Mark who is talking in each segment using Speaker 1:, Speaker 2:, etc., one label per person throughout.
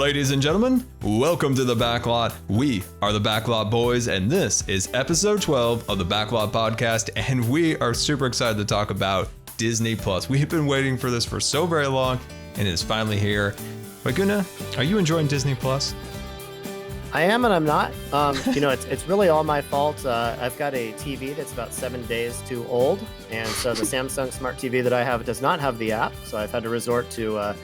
Speaker 1: Ladies and gentlemen, welcome to the Backlot. We are the Backlot Boys, and this is episode 12 of the Backlot Podcast, and we are super excited to talk about Disney Plus. We have been waiting for this for so very long, and it is finally here. Maguna, are you enjoying Disney Plus?
Speaker 2: I am and I'm not. It's really all my fault. I've got a TV that's about 7 days too old, and so the Samsung Smart TV that I have does not have the app, so I've had to resort to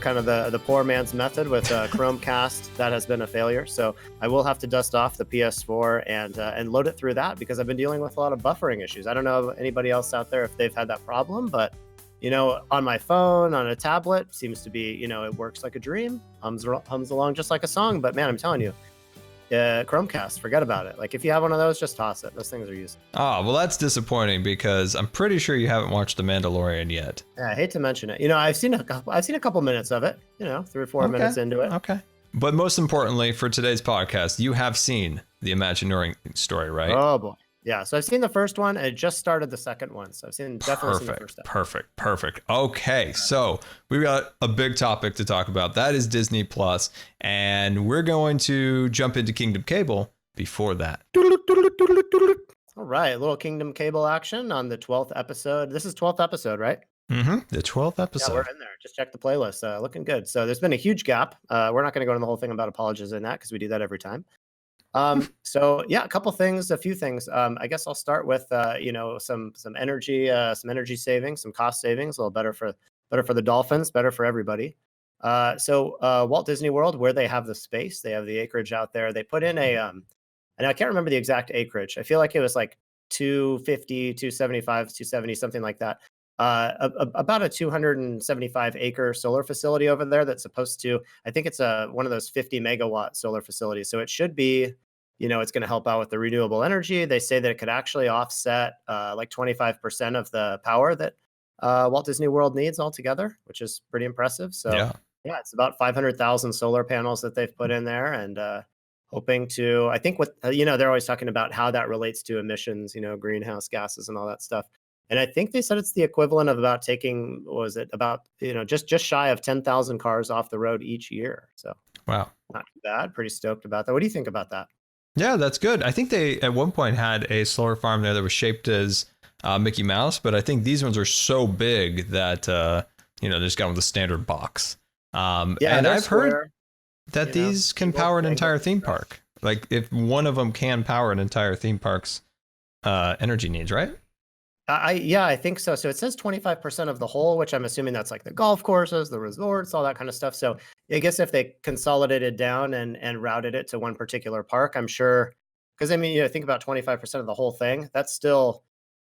Speaker 2: kind of the poor man's method with Chromecast. That has been a failure. So I will have to dust off the PS4 and load it through that because I've been dealing with a lot of buffering issues. I don't know anybody else out there if they've had that problem, but on my phone, on a tablet, seems to be, it works like a dream, hums along just like a song. But man, I'm telling you, Chromecast, forget about it. Like if you have one of those, just toss it. Those things are useless.
Speaker 1: Oh, well, that's disappointing because I'm pretty sure you haven't watched The Mandalorian yet.
Speaker 2: Yeah, I hate to mention it. I've seen a couple minutes of it, 3 or 4 minutes into it.
Speaker 1: Okay. But most importantly for today's podcast, you have seen the Imagineering Story, right?
Speaker 2: Oh boy. Yeah, so I've seen the first one. I just started the second one, so I've definitely seen the first episode.
Speaker 1: Perfect. Okay, so we've got a big topic to talk about. That is Disney Plus, and we're going to jump into Kingdom Cable before that.
Speaker 2: All right, a little Kingdom Cable action on the 12th episode. This is 12th episode, right?
Speaker 1: Mm-hmm. The 12th episode.
Speaker 2: Yeah, we're in there. Just check the playlist. Looking good. So there's been a huge gap. We're not going to go into the whole thing about apologies in that because we do that every time. So yeah, a few things. I guess I'll start with some energy savings, some cost savings, a little better for the dolphins, better for everybody. So Walt Disney World, where they have the space, they have the acreage out there. They put in and I can't remember the exact acreage. I feel like it was like 250, 275, 270, something like that. About a 275 acre solar facility over there that's supposed to, I think it's one of those 50 megawatt solar facilities. So it should be, it's going to help out with the renewable energy. They say that it could actually offset like 25% of the power that Walt Disney World needs altogether, which is pretty impressive. So yeah, it's about 500,000 solar panels that they've put in there, and hoping to, I think they're always talking about how that relates to emissions, greenhouse gases and all that stuff. And I think they said it's the equivalent of about taking, just shy of 10,000 cars off the road each year. So
Speaker 1: wow,
Speaker 2: not too bad. Pretty stoked about that. What do you think about that?
Speaker 1: Yeah, that's good. I think they at one point had a solar farm there that was shaped as Mickey Mouse, but I think these ones are so big that they just got with the standard box. And I've heard that these can power an entire theme park. Like if one of them can power an entire theme park's energy needs, right?
Speaker 2: I think so. So it says 25% of the whole, which I'm assuming that's like the golf courses, the resorts, all that kind of stuff. So I guess if they consolidated down and routed it to one particular park, I'm sure, because think about 25% of the whole thing. That's still,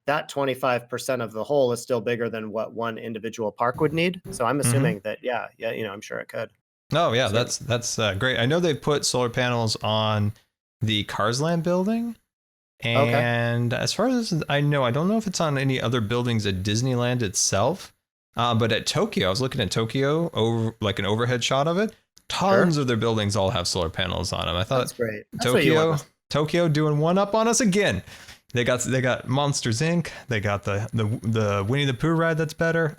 Speaker 2: that 25% of the whole is still bigger than what one individual park would need. So I'm assuming that, I'm sure it could.
Speaker 1: Oh yeah, that's great. I know they put solar panels on the Cars Land building. And as far as I know, I don't know if it's on any other buildings at Disneyland itself. But at Tokyo, I was looking at Tokyo over like an overhead shot of it. Tons of their buildings all have solar panels on them. I thought that's great. Tokyo doing one up on us again. They got Monsters Inc. They got the Winnie the Pooh ride that's better.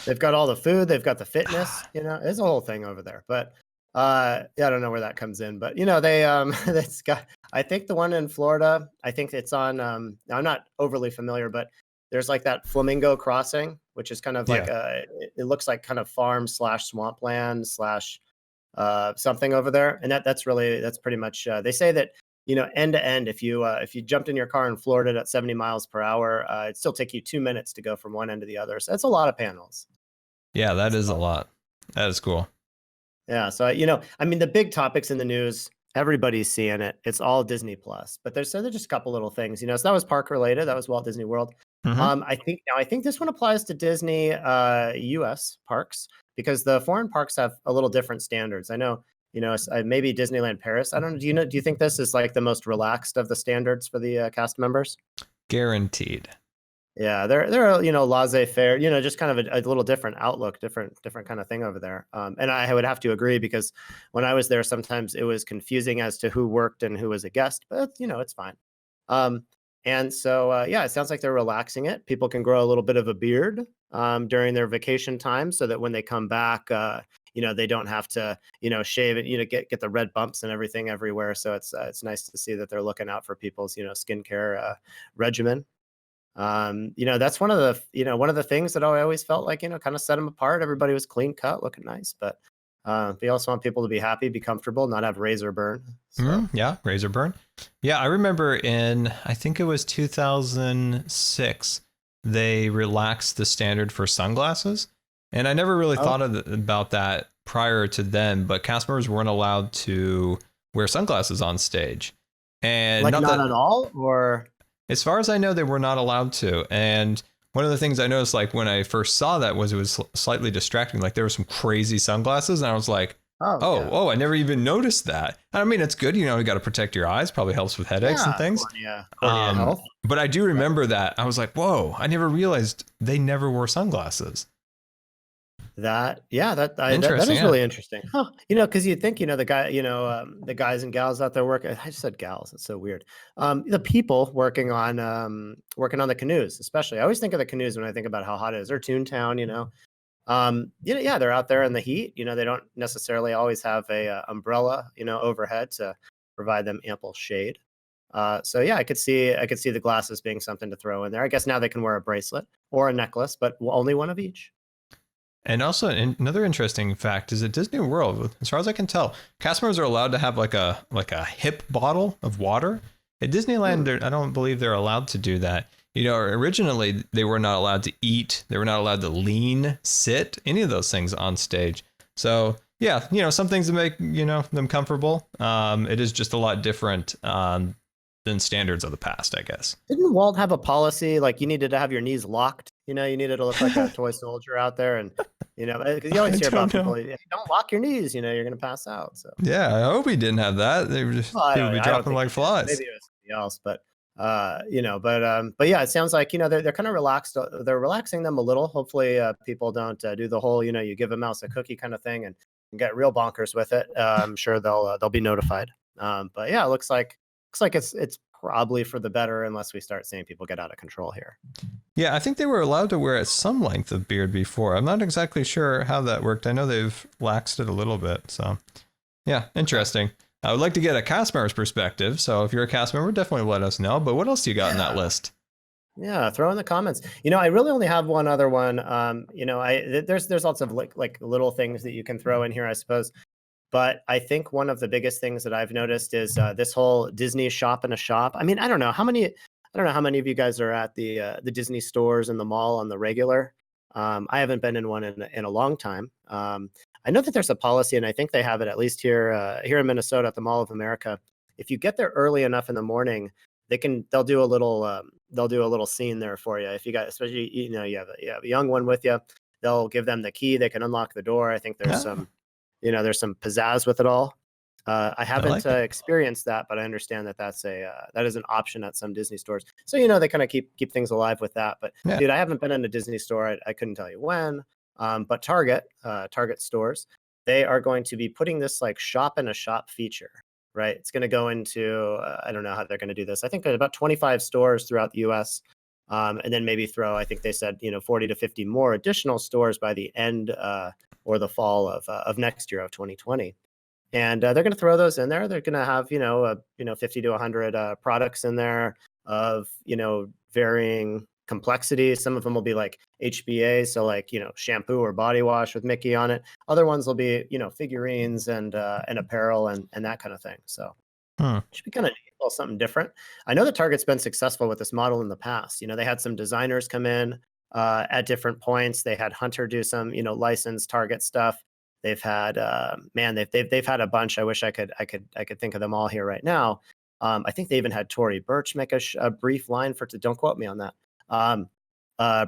Speaker 2: They've got all the food. They've got the fitness. There's a whole thing over there. But I don't know where that comes in, but that's got, I think the one in Florida, I think it's on, I'm not overly familiar, but there's like that Flamingo Crossing, which is kind of like it looks like kind of farm / swampland / something over there. And that's pretty much, they say that, end to end, if you jumped in your car in Florida at 70 miles per hour, it'd still take you 2 minutes to go from one end to the other. So that's a lot of panels.
Speaker 1: Yeah, that is a lot. That is cool.
Speaker 2: Yeah. So, the big topics in the news, everybody's seeing it. It's all Disney Plus, but there's just a couple little things, so that was park related. That was Walt Disney World. Mm-hmm. I think this one applies to Disney, US parks, because the foreign parks have a little different standards. I know, maybe Disneyland Paris. I don't know. Do you think this is like the most relaxed of the standards for the cast members?
Speaker 1: Guaranteed.
Speaker 2: Yeah, they're laissez-faire, just kind of a little different outlook, different kind of thing over there. And I would have to agree, because when I was there, sometimes it was confusing as to who worked and who was a guest, but it's fine. And so it sounds like they're relaxing it. People can grow a little bit of a beard during their vacation time, so that when they come back, they don't have to, shave it, get the red bumps and everything everywhere. So it's nice to see that they're looking out for people's, skincare regimen. That's one of the things that I always felt like, kind of set them apart. Everybody was clean cut, looking nice, but we also want people to be happy, be comfortable, not have razor burn. So
Speaker 1: Yeah, razor burn. Yeah, I remember I think it was 2006, they relaxed the standard for sunglasses. And I never really thought about that prior to then, but cast members weren't allowed to wear sunglasses on stage. And
Speaker 2: like not at all, or
Speaker 1: as far as I know, they were not allowed to. And one of the things I noticed, like when I first saw that, was it was slightly distracting. Like there were some crazy sunglasses, and I was like, oh, I never even noticed that. I mean, it's good, you got to protect your eyes. Probably helps with headaches and things.
Speaker 2: Cornea health.
Speaker 1: But I do remember that. I was like, whoa, I never realized they never wore sunglasses.
Speaker 2: That is really interesting. Huh. Because you'd think, the guys and gals out there working. I just said gals. It's so weird. The people working on the canoes, especially. I always think of the canoes when I think about how hot it is. Or Toontown, they're out there in the heat. They don't necessarily always have a umbrella, overhead to provide them ample shade. So yeah, I could see the glasses being something to throw in there. I guess now they can wear a bracelet or a necklace, but only one of each.
Speaker 1: And also another interesting fact is at Disney World, as far as I can tell, cast members are allowed to have like a hip bottle of water. At Disneyland, I don't believe they're allowed to do that. Originally they were not allowed to eat. They were not allowed to lean, sit, any of those things on stage. So yeah, some things that make, them comfortable. It is just a lot different than standards of the past, I guess.
Speaker 2: Didn't Walt have a policy like you needed to have your knees locked? You needed to look like a toy soldier out there, and because you always hear about people, if you don't lock your knees, you're going to pass out. So
Speaker 1: yeah, I hope he didn't have that. They were just people would be dropping like flies.
Speaker 2: Maybe it was something else, but but yeah, it sounds like they're kind of relaxed. They're relaxing them a little. Hopefully, people don't do the whole you give a mouse a cookie kind of thing and get real bonkers with it. I'm sure they'll be notified. But yeah, it looks like it's probably for the better unless we start seeing people get out of control here.
Speaker 1: Yeah, I think they were allowed to wear some length of beard before. I'm not exactly sure how that worked. I know they've laxed it a little bit. So yeah, interesting. I would like to get a cast member's perspective. So if you're a cast member, definitely let us know. But what else do you got in that list?
Speaker 2: Yeah, throw in the comments. I really only have one other one. There's lots of like little things that you can throw in here, I suppose. But I think one of the biggest things that I've noticed is this whole Disney shop in a shop. I mean, I don't know how many of you guys are at the Disney stores in the mall on the regular. I haven't been in one in a long time. I know that there's a policy, and I think they have it at least here in Minnesota at the Mall of America. If you get there early enough in the morning, they'll do a little scene there for you. If you got, especially you have a young one with you, they'll give them the key. They can unlock the door. I think there's some pizzazz with it all. I haven't experienced that, but I understand that is an option at some Disney stores. So they kind of keep things alive with that. But dude, I haven't been in a Disney store. I couldn't tell you when. But Target stores, they are going to be putting this like shop in a shop feature. Right, it's going to go into I don't know how they're going to do this. I think about 25 stores throughout the U.S. And then maybe I think they said 40 to 50 more additional stores by the end or the fall of next year of 2020. And they're going to throw those in there. They're going to have 50 to 100 products in there of varying complexity. Some of them will be like HBA, so like shampoo or body wash with Mickey on it. Other ones will be figurines and apparel and that kind of thing. So it should be kind of neat, something different. I know that Target's been successful with this model in the past. They had some designers come in at different points. They had Hunter do some licensed Target stuff. They've had they've had a bunch. I wish I could think of them all here right now. I think they even had Tory Burch make a brief line for. Don't quote me on that.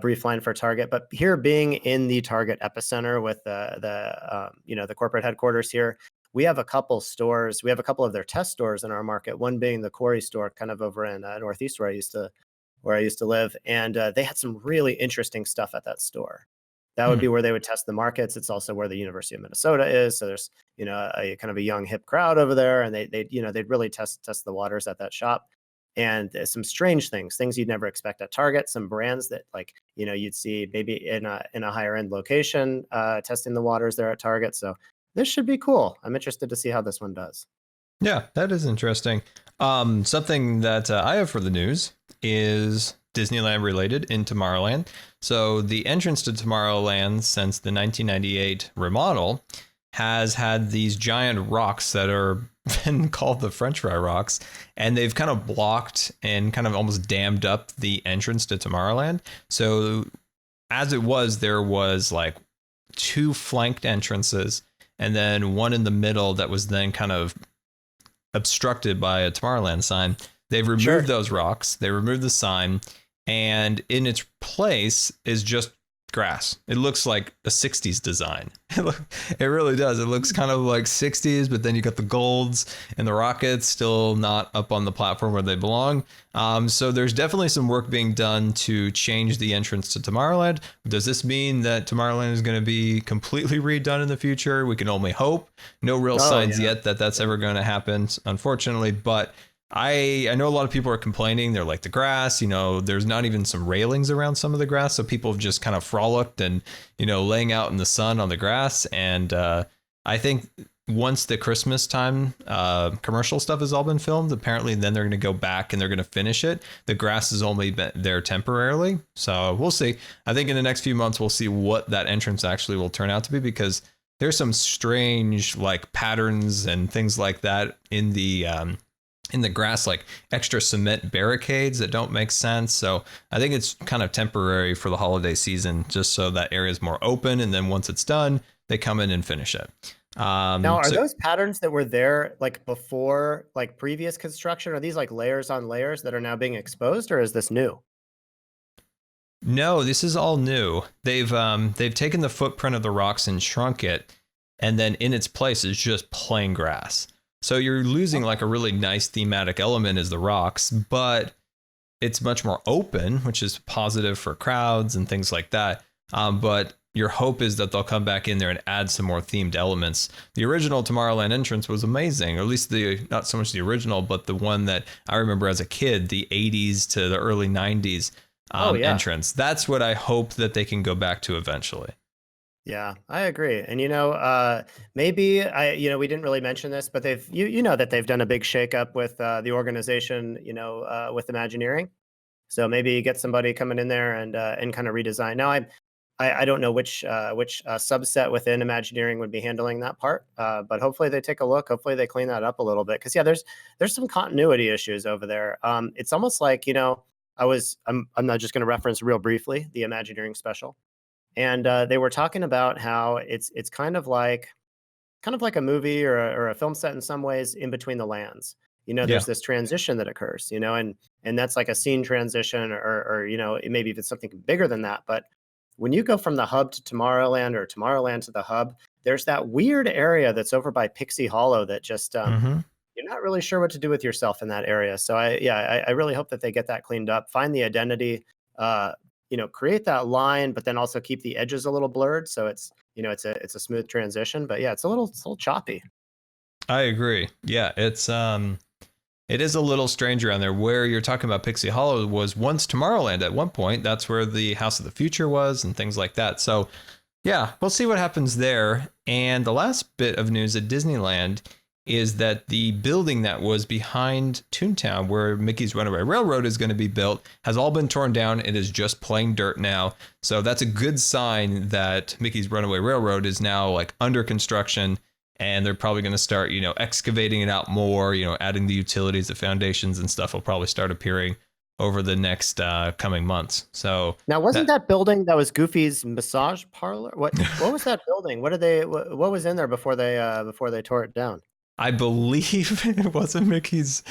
Speaker 2: Brief line for Target, but here being in the Target epicenter with the corporate headquarters here, we have a couple stores. We have a couple of their test stores in our market. One being the Corey store, kind of over in Northeast where I used to live, and they had some really interesting stuff at that store. That would be where they would test the markets. It's also where the University of Minnesota is. So there's, a kind of a young hip crowd over there, and they'd really test the waters at that shop. and some strange things you'd never expect at Target, some brands that like, you'd see maybe in a higher end location, testing the waters there at Target. So this should be cool. I'm interested to see how this one does.
Speaker 1: Yeah, that is interesting. Something that I have for the news is Disneyland related in Tomorrowland. So the entrance to Tomorrowland since the 1998 remodel has had these giant rocks that are been called the French fry rocks, and they've kind of blocked and kind of almost dammed up the entrance to Tomorrowland. So as it was, there was like 2 flanked entrances and then one in the middle that was then kind of obstructed by a Tomorrowland sign. They've removed those rocks. They removed the sign, and in its place is just grass. It looks like a 60s design. It really does. It looks kind of like 60s, but then you got the golds and the rockets still not up on the platform where they belong. So there's definitely some work being done to change the entrance to Tomorrowland. Does this mean that Tomorrowland is going to be completely redone in the future? We can only hope. No real signs yet that that's ever going to happen, unfortunately, but I know a lot of people are complaining. They're like, the grass, there's not even some railings around some of the grass. So people have just kind of frolicked and, laying out in the sun on the grass. And I think once the Christmas time commercial stuff has all been filmed, apparently then they're going to go back and they're going to finish it. The grass has only been there temporarily. So we'll see. I think in the next few months, we'll see what that entrance actually will turn out to be, because there's some strange like patterns and things like that in the grass, like extra cement barricades that don't make sense. So I think it's kind of temporary for the holiday season, just so that area is more open. And then once it's done, they come in and finish it.
Speaker 2: Now, are those patterns that were there like before, like previous construction? Are these like layers on layers that are now being exposed, or is this new?
Speaker 1: No, this is all new. They've taken the footprint of the rocks and shrunk it, and then in its place is just plain grass. So you're losing like a really nice thematic element is the rocks, but it's much more open, which is positive for crowds and things like that. But your hope is that they'll come back in there and add some more themed elements. The original Tomorrowland entrance was amazing, or at least not so much the original, but the one that I remember as a kid, the 80s to the early 90s entrance. That's what I hope that they can go back to eventually.
Speaker 2: Yeah, I agree. And maybe we didn't really mention this, but they've that they've done a big shakeup with the organization, with Imagineering. So maybe get somebody coming in there and kind of redesign. Now I don't know which subset within Imagineering would be handling that part, but hopefully they take a look. Hopefully they clean that up a little bit, because there's some continuity issues over there. It's almost like I'm not just going to reference real briefly the Imagineering special. And they were talking about how it's kind of like a movie or a film set in some ways in between the lands. There's this transition that occurs, and that's like a scene transition, or maybe if it's something bigger than that. But when you go from the hub to Tomorrowland, or Tomorrowland to the hub, there's that weird area that's over by Pixie Hollow that just you're not really sure what to do with yourself in that area. So I really hope that they get that cleaned up, find the identity, create that line, but then also keep the edges a little blurred, so it's a smooth transition. But yeah, it's a little choppy.
Speaker 1: I agree. Yeah, it is a little strange around there. Where you're talking about Pixie Hollow was once Tomorrowland at one point. That's where the House of the Future was and things like that. So yeah, we'll see what happens there. And the last bit of news at Disneyland is that the building that was behind Toontown, where Mickey's Runaway Railroad is going to be built, has all been torn down. It is just plain dirt now. So that's a good sign that Mickey's Runaway Railroad is now like under construction, and they're probably going to start, excavating it out more, adding the utilities, the foundations and stuff will probably start appearing over the next coming months. So
Speaker 2: now, wasn't that building that was Goofy's massage parlor? What was that building? What was in there before they tore it down?
Speaker 1: I believe it wasn't Mickey's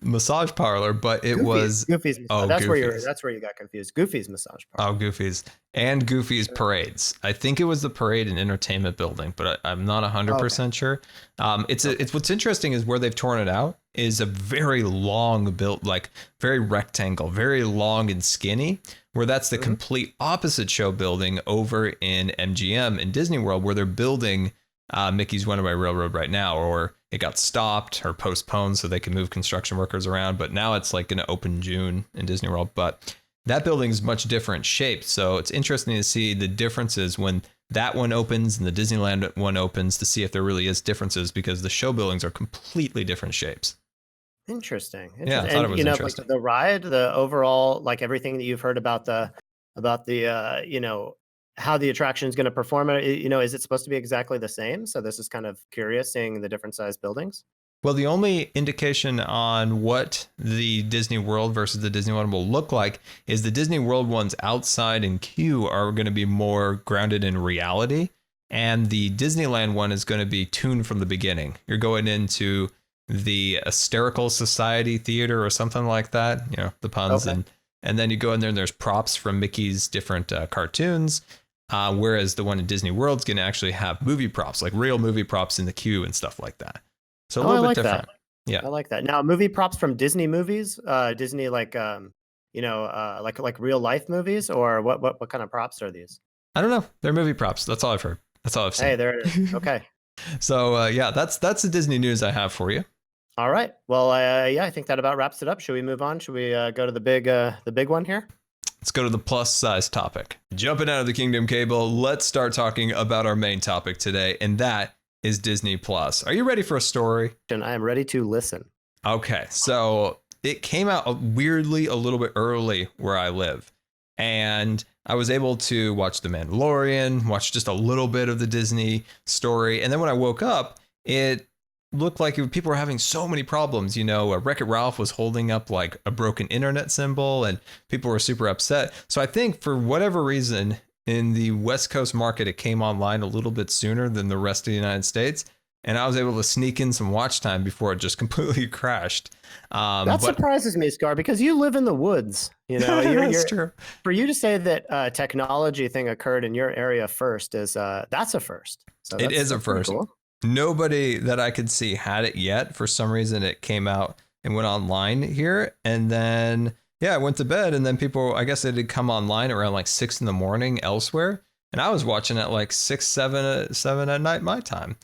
Speaker 1: massage parlor, but it was
Speaker 2: Goofy's.
Speaker 1: Oh,
Speaker 2: that's
Speaker 1: Goofy's.
Speaker 2: where you got confused. Goofy's massage parlor.
Speaker 1: Oh, Goofy's and Goofy's parades. I think it was the parade and entertainment building, but I'm not 100% sure. It's what's interesting is where they've torn it out is a very long built, like very rectangle, very long and skinny. Where that's the complete opposite show building over in MGM in Disney World, where they're building Mickey's Runaway Railroad right now, or it got stopped or postponed so they can move construction workers around. But now it's like going to open June in Disney World. But that building is much different shape. So it's interesting to see the differences when that one opens and the Disneyland one opens to see if there really is differences, because the show buildings are completely different shapes.
Speaker 2: Interesting.
Speaker 1: Yeah, I thought it was interesting.
Speaker 2: Like the ride, the overall, like everything that you've heard about the, how the attraction is going to perform, is it supposed to be exactly the same? So this is kind of curious seeing the different size buildings.
Speaker 1: Well, the only indication on what the Disney World versus the Disney one will look like is the Disney World ones outside in queue are going to be more grounded in reality. And the Disneyland one is going to be tuned from the beginning. You're going into the Hysterical Society Theater or something like that, the puns. Okay. And then you go in there and there's props from Mickey's different cartoons. Whereas the one in Disney World's going to actually have movie props, like real movie props in the queue and stuff like that. So a little bit different.
Speaker 2: That. Yeah, I like that. Now, movie props from Disney movies, Disney like real life movies, or what kind of props are these?
Speaker 1: I don't know. They're movie props. That's all I've heard. That's all I've seen.
Speaker 2: Hey, there it is. Okay.
Speaker 1: So that's the Disney news I have for you.
Speaker 2: All right. Well, I think that about wraps it up. Should we move on? Should we go to the big one here?
Speaker 1: Let's go to the plus size topic. Jumping out of the Kingdom Cable, let's start talking about our main topic today, and that is Disney Plus. Are you ready for a story?
Speaker 2: And I am ready to listen.
Speaker 1: Okay, so it came out weirdly a little bit early where I live, and I was able to watch The Mandalorian, watch just a little bit of the Disney story, and then when I woke up, it looked like people were having so many problems. Wreck-It Ralph was holding up like a broken internet symbol, and people were super upset. So I think for whatever reason, in the West Coast market, it came online a little bit sooner than the rest of the United States. And I was able to sneak in some watch time before it just completely crashed.
Speaker 2: That surprises me, Scar, because you live in the woods.
Speaker 1: That's true.
Speaker 2: For you to say that technology thing occurred in your area first that's a first. So
Speaker 1: it is a first. Cool. Nobody that I could see had it yet. For some reason, it came out and went online here. And then, I went to bed, and then people, I guess it had come online around like 6 a.m. elsewhere. And I was watching at like 6, 7 at night, my time.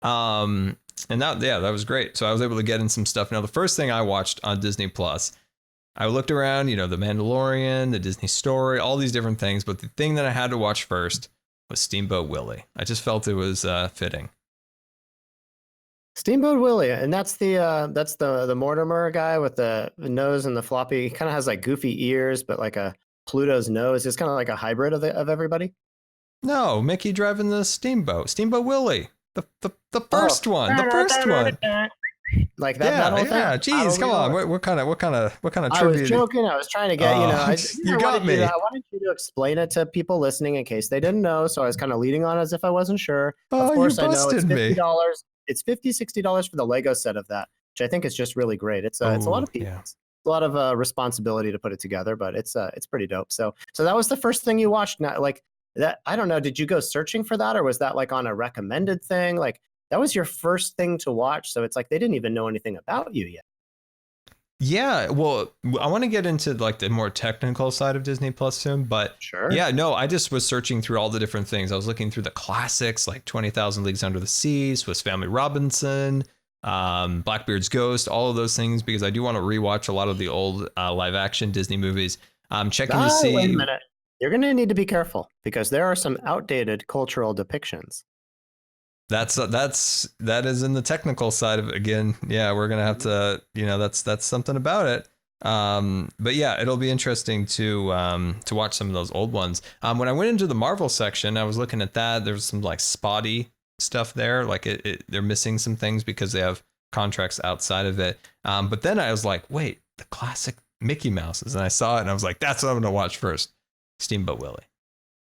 Speaker 1: And that was great. So I was able to get in some stuff. Now, the first thing I watched on Disney Plus, I looked around, The Mandalorian, the Disney Story, all these different things. But the thing that I had to watch first was Steamboat Willie. I just felt it was fitting.
Speaker 2: Steamboat Willie, and that's the Mortimer guy with the nose and the floppy. He kind of has like goofy ears, but like a Pluto's nose. It's kind of like a hybrid of everybody.
Speaker 1: No, Mickey driving the steamboat. Steamboat Willie, the first one, the first one.
Speaker 2: Like that.
Speaker 1: Yeah. Geez, come on. What kind of trivia?
Speaker 2: I was joking. I was trying to get
Speaker 1: you got me.
Speaker 2: I wanted you to explain it to people listening in case they didn't know. So I was kind of leading on as if I wasn't sure. Of course, I know it's $50. It's $50-$60 for the Lego set of that, which I think is just really great. It's a lot of people. Yeah. It's a lot of responsibility to put it together, but it's pretty dope. So that was the first thing you watched. Now, like that, I don't know. Did you go searching for that, or was that like on a recommended thing? Like that was your first thing to watch. So it's like they didn't even know anything about you yet.
Speaker 1: Yeah, well, I want to get into like the more technical side of Disney Plus soon, but
Speaker 2: sure.
Speaker 1: Yeah, no, I just was searching through all the different things. I was looking through the classics like 20,000 Leagues Under the Sea, Swiss Family Robinson, Blackbeard's Ghost, all of those things, because I do want to rewatch a lot of the old live action Disney movies. I'm checking to see.
Speaker 2: Wait a minute. You're going to need to be careful because there are some outdated cultural depictions.
Speaker 1: That is in the technical side of it. Again. Yeah, we're gonna have to, that's something about it. But yeah, it'll be interesting to watch some of those old ones. When I went into the Marvel section, I was looking at that. There was some like spotty stuff there. Like they're missing some things because they have contracts outside of it. But then I was like, wait, the classic Mickey Mouses, and I saw it and I was like, that's what I'm gonna watch first. Steamboat Willie.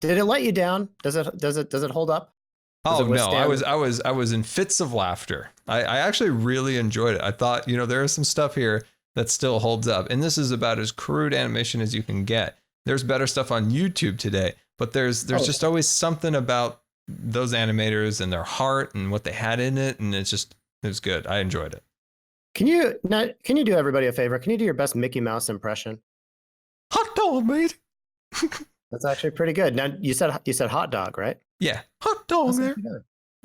Speaker 2: Did it let you down? Does it hold up?
Speaker 1: Oh no, I was in fits of laughter. I actually really enjoyed it. I thought, there is some stuff here that still holds up. And this is about as crude animation as you can get. There's better stuff on YouTube today, but there's just always something about those animators and their heart and what they had in it, and it was good. I enjoyed it.
Speaker 2: Can you do everybody a favor? Can you do your best Mickey Mouse impression?
Speaker 1: Hot dog, mate.
Speaker 2: That's actually pretty good. Now you said hot dog, right?
Speaker 1: Yeah, hot dog there.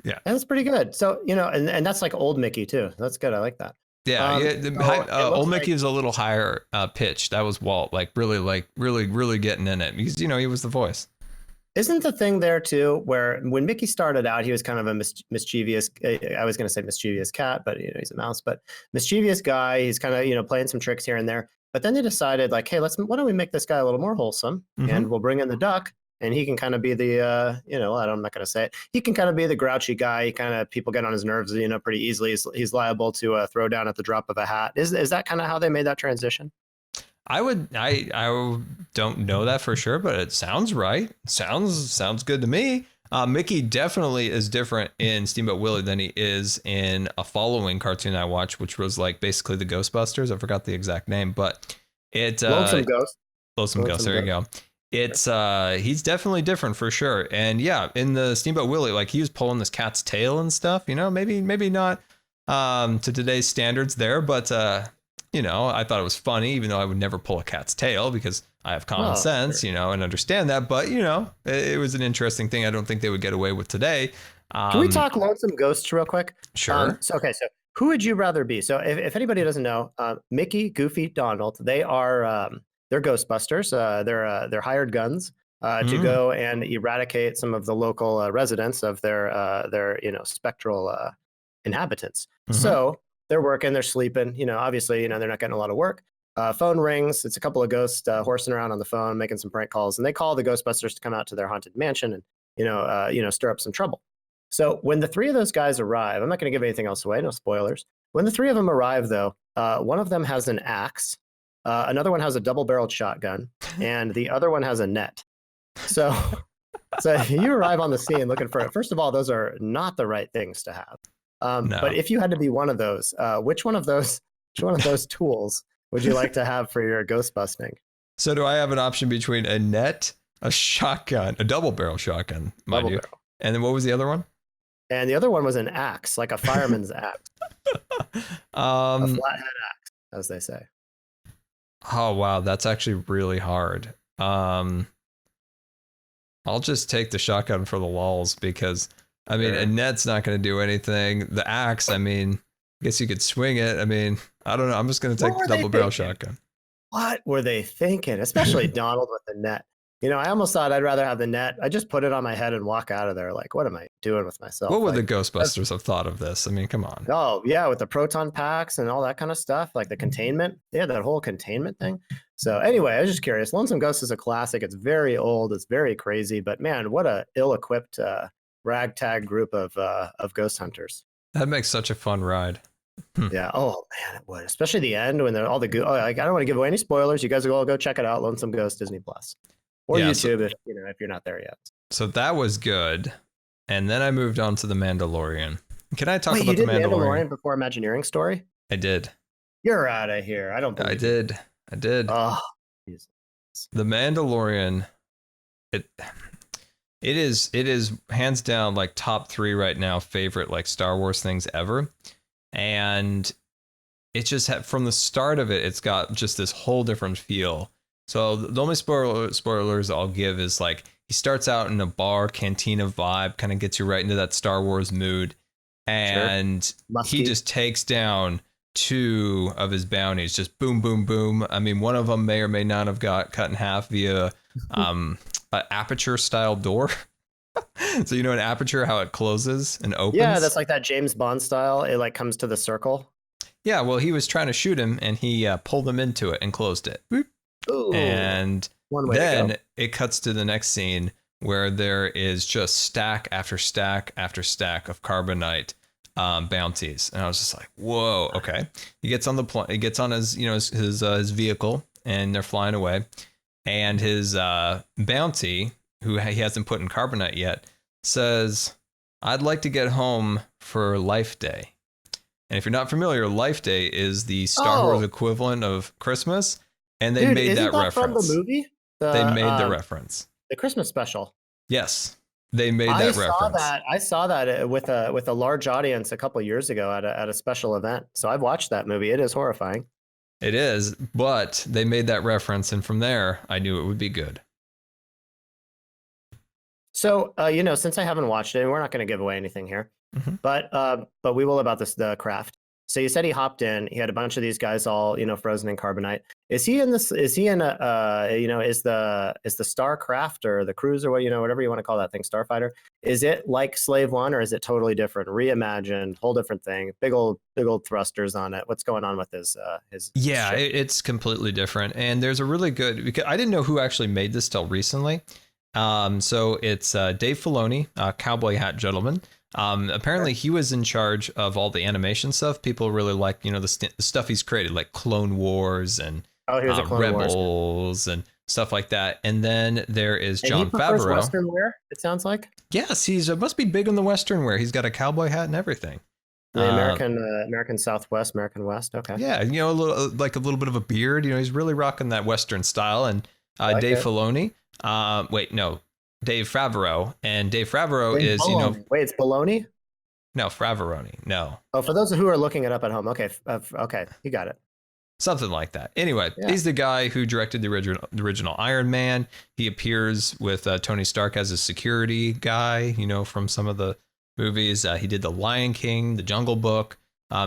Speaker 1: Yeah.
Speaker 2: That's pretty good. So, and that's like old Mickey too. That's good. I like that.
Speaker 1: Yeah, yeah.
Speaker 2: So it looks
Speaker 1: Old Mickey
Speaker 2: like,
Speaker 1: is a little higher pitched. That was Walt, really getting in it because he was the voice.
Speaker 2: isn't the thing there too, where when Mickey started out, he was kind of a mischievous, I was going to say mischievous cat, but he's a mouse, but mischievous guy. He's kind of, playing some tricks here and there. But then they decided like, hey, why don't we make this guy a little more wholesome, and we'll bring in the duck, and he can kind of be the, I'm not going to say it. He can kind of be the grouchy guy. He kind of, people get on his nerves, pretty easily. He's liable to throw down at the drop of a hat. Is that kind of how they made that transition?
Speaker 1: I don't know that for sure, but it sounds right. Sounds good to me. Mickey definitely is different in Steamboat Willie than he is in a following cartoon I watched, which was like basically the Ghostbusters. I forgot the exact name, but it
Speaker 2: Lonesome Ghost.
Speaker 1: Lonesome Ghost. There you go. It's he's definitely different for sure. And yeah, in the Steamboat Willie, like he was pulling this cat's tail and stuff, maybe not to today's standards there, but I thought it was funny, even though I would never pull a cat's tail because I have common sense, sure. And understand that. But, it was an interesting thing I don't think they would get away with today.
Speaker 2: Can we talk Lonesome Ghosts real quick?
Speaker 1: Sure.
Speaker 2: So who would you rather be? So if anybody doesn't know, Mickey, Goofy, Donald, they're Ghostbusters. They're hired guns to go and eradicate some of the local residents of their spectral inhabitants. So they're working, they're sleeping, obviously, they're not getting a lot of work. Phone rings. It's a couple of ghosts horsing around on the phone, making some prank calls, and they call the Ghostbusters to come out to their haunted mansion and, stir up some trouble. So when the three of those guys arrive, I'm not going to give anything else away, no spoilers. When the three of them arrive, though, one of them has an axe, another one has a double-barreled shotgun, and the other one has a net. So you arrive on the scene looking for it. First of all, those are not the right things to have. No. But if you had to be one of those, which one of those tools would you like to have for your ghost busting?
Speaker 1: So do I have an option between a net, a shotgun, a double-barrel shotgun, mind you, and then what was the other one?
Speaker 2: And the other one was an axe, like a fireman's axe. A flathead axe, as they say.
Speaker 1: Oh, wow. That's actually really hard. I'll just take the shotgun for the lulz because, a net's not going to do anything. The axe, I guess you could swing it. I don't know. I'm just going to take the double barrel shotgun.
Speaker 2: What were they thinking? Especially Donald with the net. I almost thought I'd rather have the net. I just put it on my head and walk out of there. Like, what am I doing with myself?
Speaker 1: What would the Ghostbusters have thought of this? Come on.
Speaker 2: Oh, yeah, with the proton packs and all that kind of stuff, like the containment. Yeah, that whole containment thing. So anyway, I was just curious. Lonesome Ghost is a classic. It's very old. It's very crazy. But man, what a ill-equipped ragtag group of ghost hunters.
Speaker 1: That makes such a fun ride.
Speaker 2: Yeah. Oh man, it would. Especially the end when they're all the I don't want to give away any spoilers. You guys will all go check it out. Lonesome Ghost, Disney Plus. Or YouTube if you're not there yet.
Speaker 1: So that was good. And then I moved on to the Mandalorian. Can I talk about
Speaker 2: you did
Speaker 1: the Mandalorian
Speaker 2: before Imagineering Story?
Speaker 1: I did.
Speaker 2: You're out of here. I don't believe
Speaker 1: I did.
Speaker 2: Oh, Jesus.
Speaker 1: The Mandalorian, it is hands down like top 3 right now favorite like Star Wars things ever. And it just from the start of it, it's got just this whole different feel. So the only spoilers I'll give is like he starts out in a bar cantina vibe, kind of gets you right into that Star Wars mood, and he just takes down 2 of his bounties, just boom, boom, boom. One of them may or may not have got cut in half via an aperture style door. So an aperture, how it closes and opens.
Speaker 2: Yeah, that's like that James Bond style. It like comes to the circle.
Speaker 1: Yeah, well, he was trying to shoot him, and he pulled him into it and closed it. Boop.
Speaker 2: Ooh,
Speaker 1: and then it cuts to the next scene where there is just stack after stack after stack of carbonite bounties, and I was just like, "Whoa, okay." He gets on the plane. He gets on his his vehicle, and they're flying away. And his bounty, who he hasn't put in carbonite yet, says, "I'd like to get home for Life Day." And if you're not familiar, Life Day is the Star Wars equivalent of Christmas. And they made that reference
Speaker 2: from the movie.
Speaker 1: They made the reference.
Speaker 2: The Christmas special.
Speaker 1: Yes, they made that reference.
Speaker 2: I saw that with a large audience a couple of years ago at a special event. So I've watched that movie. It is horrifying.
Speaker 1: It is, but they made that reference, and from there, I knew it would be good.
Speaker 2: So, since I haven't watched it, and we're not going to give away anything here,
Speaker 1: Mhm.
Speaker 2: but we will about the craft. So you said he hopped in. He had a bunch of these guys all frozen in carbonite. Is he in this? Is he in a? Is the Star Craft or the cruiser, whatever you want to call that thing, Starfighter? Is it like Slave One, or is it totally different, reimagined, whole different thing? Big old thrusters on it. What's going on with his
Speaker 1: Yeah,
Speaker 2: ship?
Speaker 1: it's completely different. And there's a really good, because I didn't know who actually made this till recently. So it's Dave Filoni, Cowboy Hat Gentleman. Apparently he was in charge of all the animation stuff. People really like, the stuff he's created, like Clone Wars and
Speaker 2: Oh, he was a Clone Wars guy.
Speaker 1: Rebels and stuff like that. And then there is
Speaker 2: And he
Speaker 1: Jon
Speaker 2: prefers
Speaker 1: Favreau.
Speaker 2: Western wear, it sounds like.
Speaker 1: Yes, he's must be big on the Western wear. He's got a cowboy hat and everything.
Speaker 2: The
Speaker 1: Uh,
Speaker 2: American Southwest, American West. Okay.
Speaker 1: Yeah, a little bit of a beard. He's really rocking that Western style. And
Speaker 2: I like
Speaker 1: Dave
Speaker 2: it.
Speaker 1: Filoni, wait, no, Dave Favreau, and Dave Favreau
Speaker 2: Wait,
Speaker 1: is,
Speaker 2: bologna. Wait, it's bologna?
Speaker 1: no, Favaroni, no,
Speaker 2: Oh, for those who are looking it up at home. Okay. Okay. You got it.
Speaker 1: something like that. Anyway,
Speaker 2: Yeah.
Speaker 1: he's the guy who directed the original Iron Man. He appears with Tony Stark as a security guy, from some of the movies. He did The Lion King, The Jungle Book.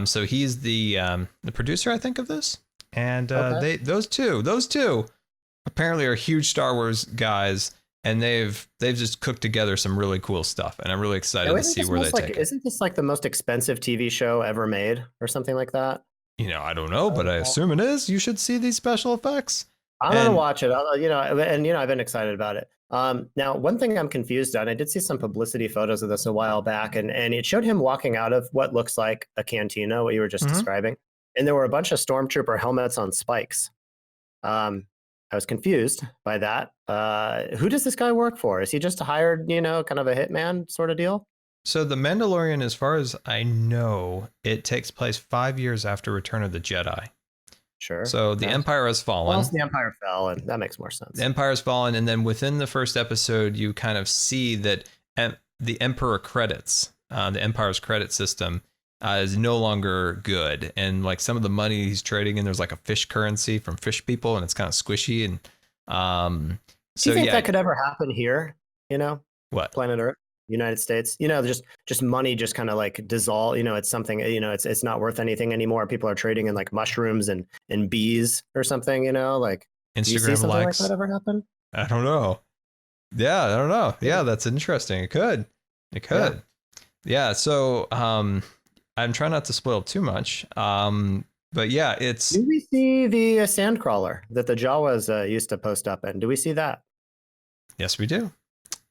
Speaker 1: So he's the producer, I think, of this. And
Speaker 2: Okay.
Speaker 1: those two apparently are huge Star Wars guys, and they've just cooked together some really cool stuff. And I'm really excited to see where they take it.
Speaker 2: Isn't this like the most expensive TV show ever made or something like that?
Speaker 1: I don't know, but I assume it is. You should see these special effects.
Speaker 2: I'm gonna watch it. I've been excited about it. Now, one thing I'm confused on, I did see some publicity photos of this a while back, and it showed him walking out of what looks like a cantina, what you were just describing, and there were a bunch of stormtrooper helmets on spikes. I was confused by that. Who does this guy work for? Is he just hired, kind of a hitman sort of deal?
Speaker 1: So the Mandalorian, as far as I know, it takes place 5 years after Return of the Jedi.
Speaker 2: Sure.
Speaker 1: So the Empire has fallen.
Speaker 2: Well, the Empire fell, and that makes more sense.
Speaker 1: The Empire has fallen, and then within the first episode, you kind of see that the Emperor credits, the Empire's credit system, is no longer good, and like some of the money he's trading in, there's like a fish currency from fish people, and it's kind of squishy. And
Speaker 2: do you think that could ever happen here?
Speaker 1: What?
Speaker 2: Planet Earth, United States. Just money just kind of like dissolve. It's something. It's not worth anything anymore. People are trading in like mushrooms and bees or something. Like
Speaker 1: Instagram
Speaker 2: do you see something
Speaker 1: likes.
Speaker 2: like that ever happen?
Speaker 1: I don't know. Yeah, I don't know. Yeah, that's interesting. It could. Yeah. So I'm trying not to spoil too much. But yeah, it's.
Speaker 2: Do we see the sandcrawler that the Jawas used to post up in? Do we see that?
Speaker 1: Yes, we do.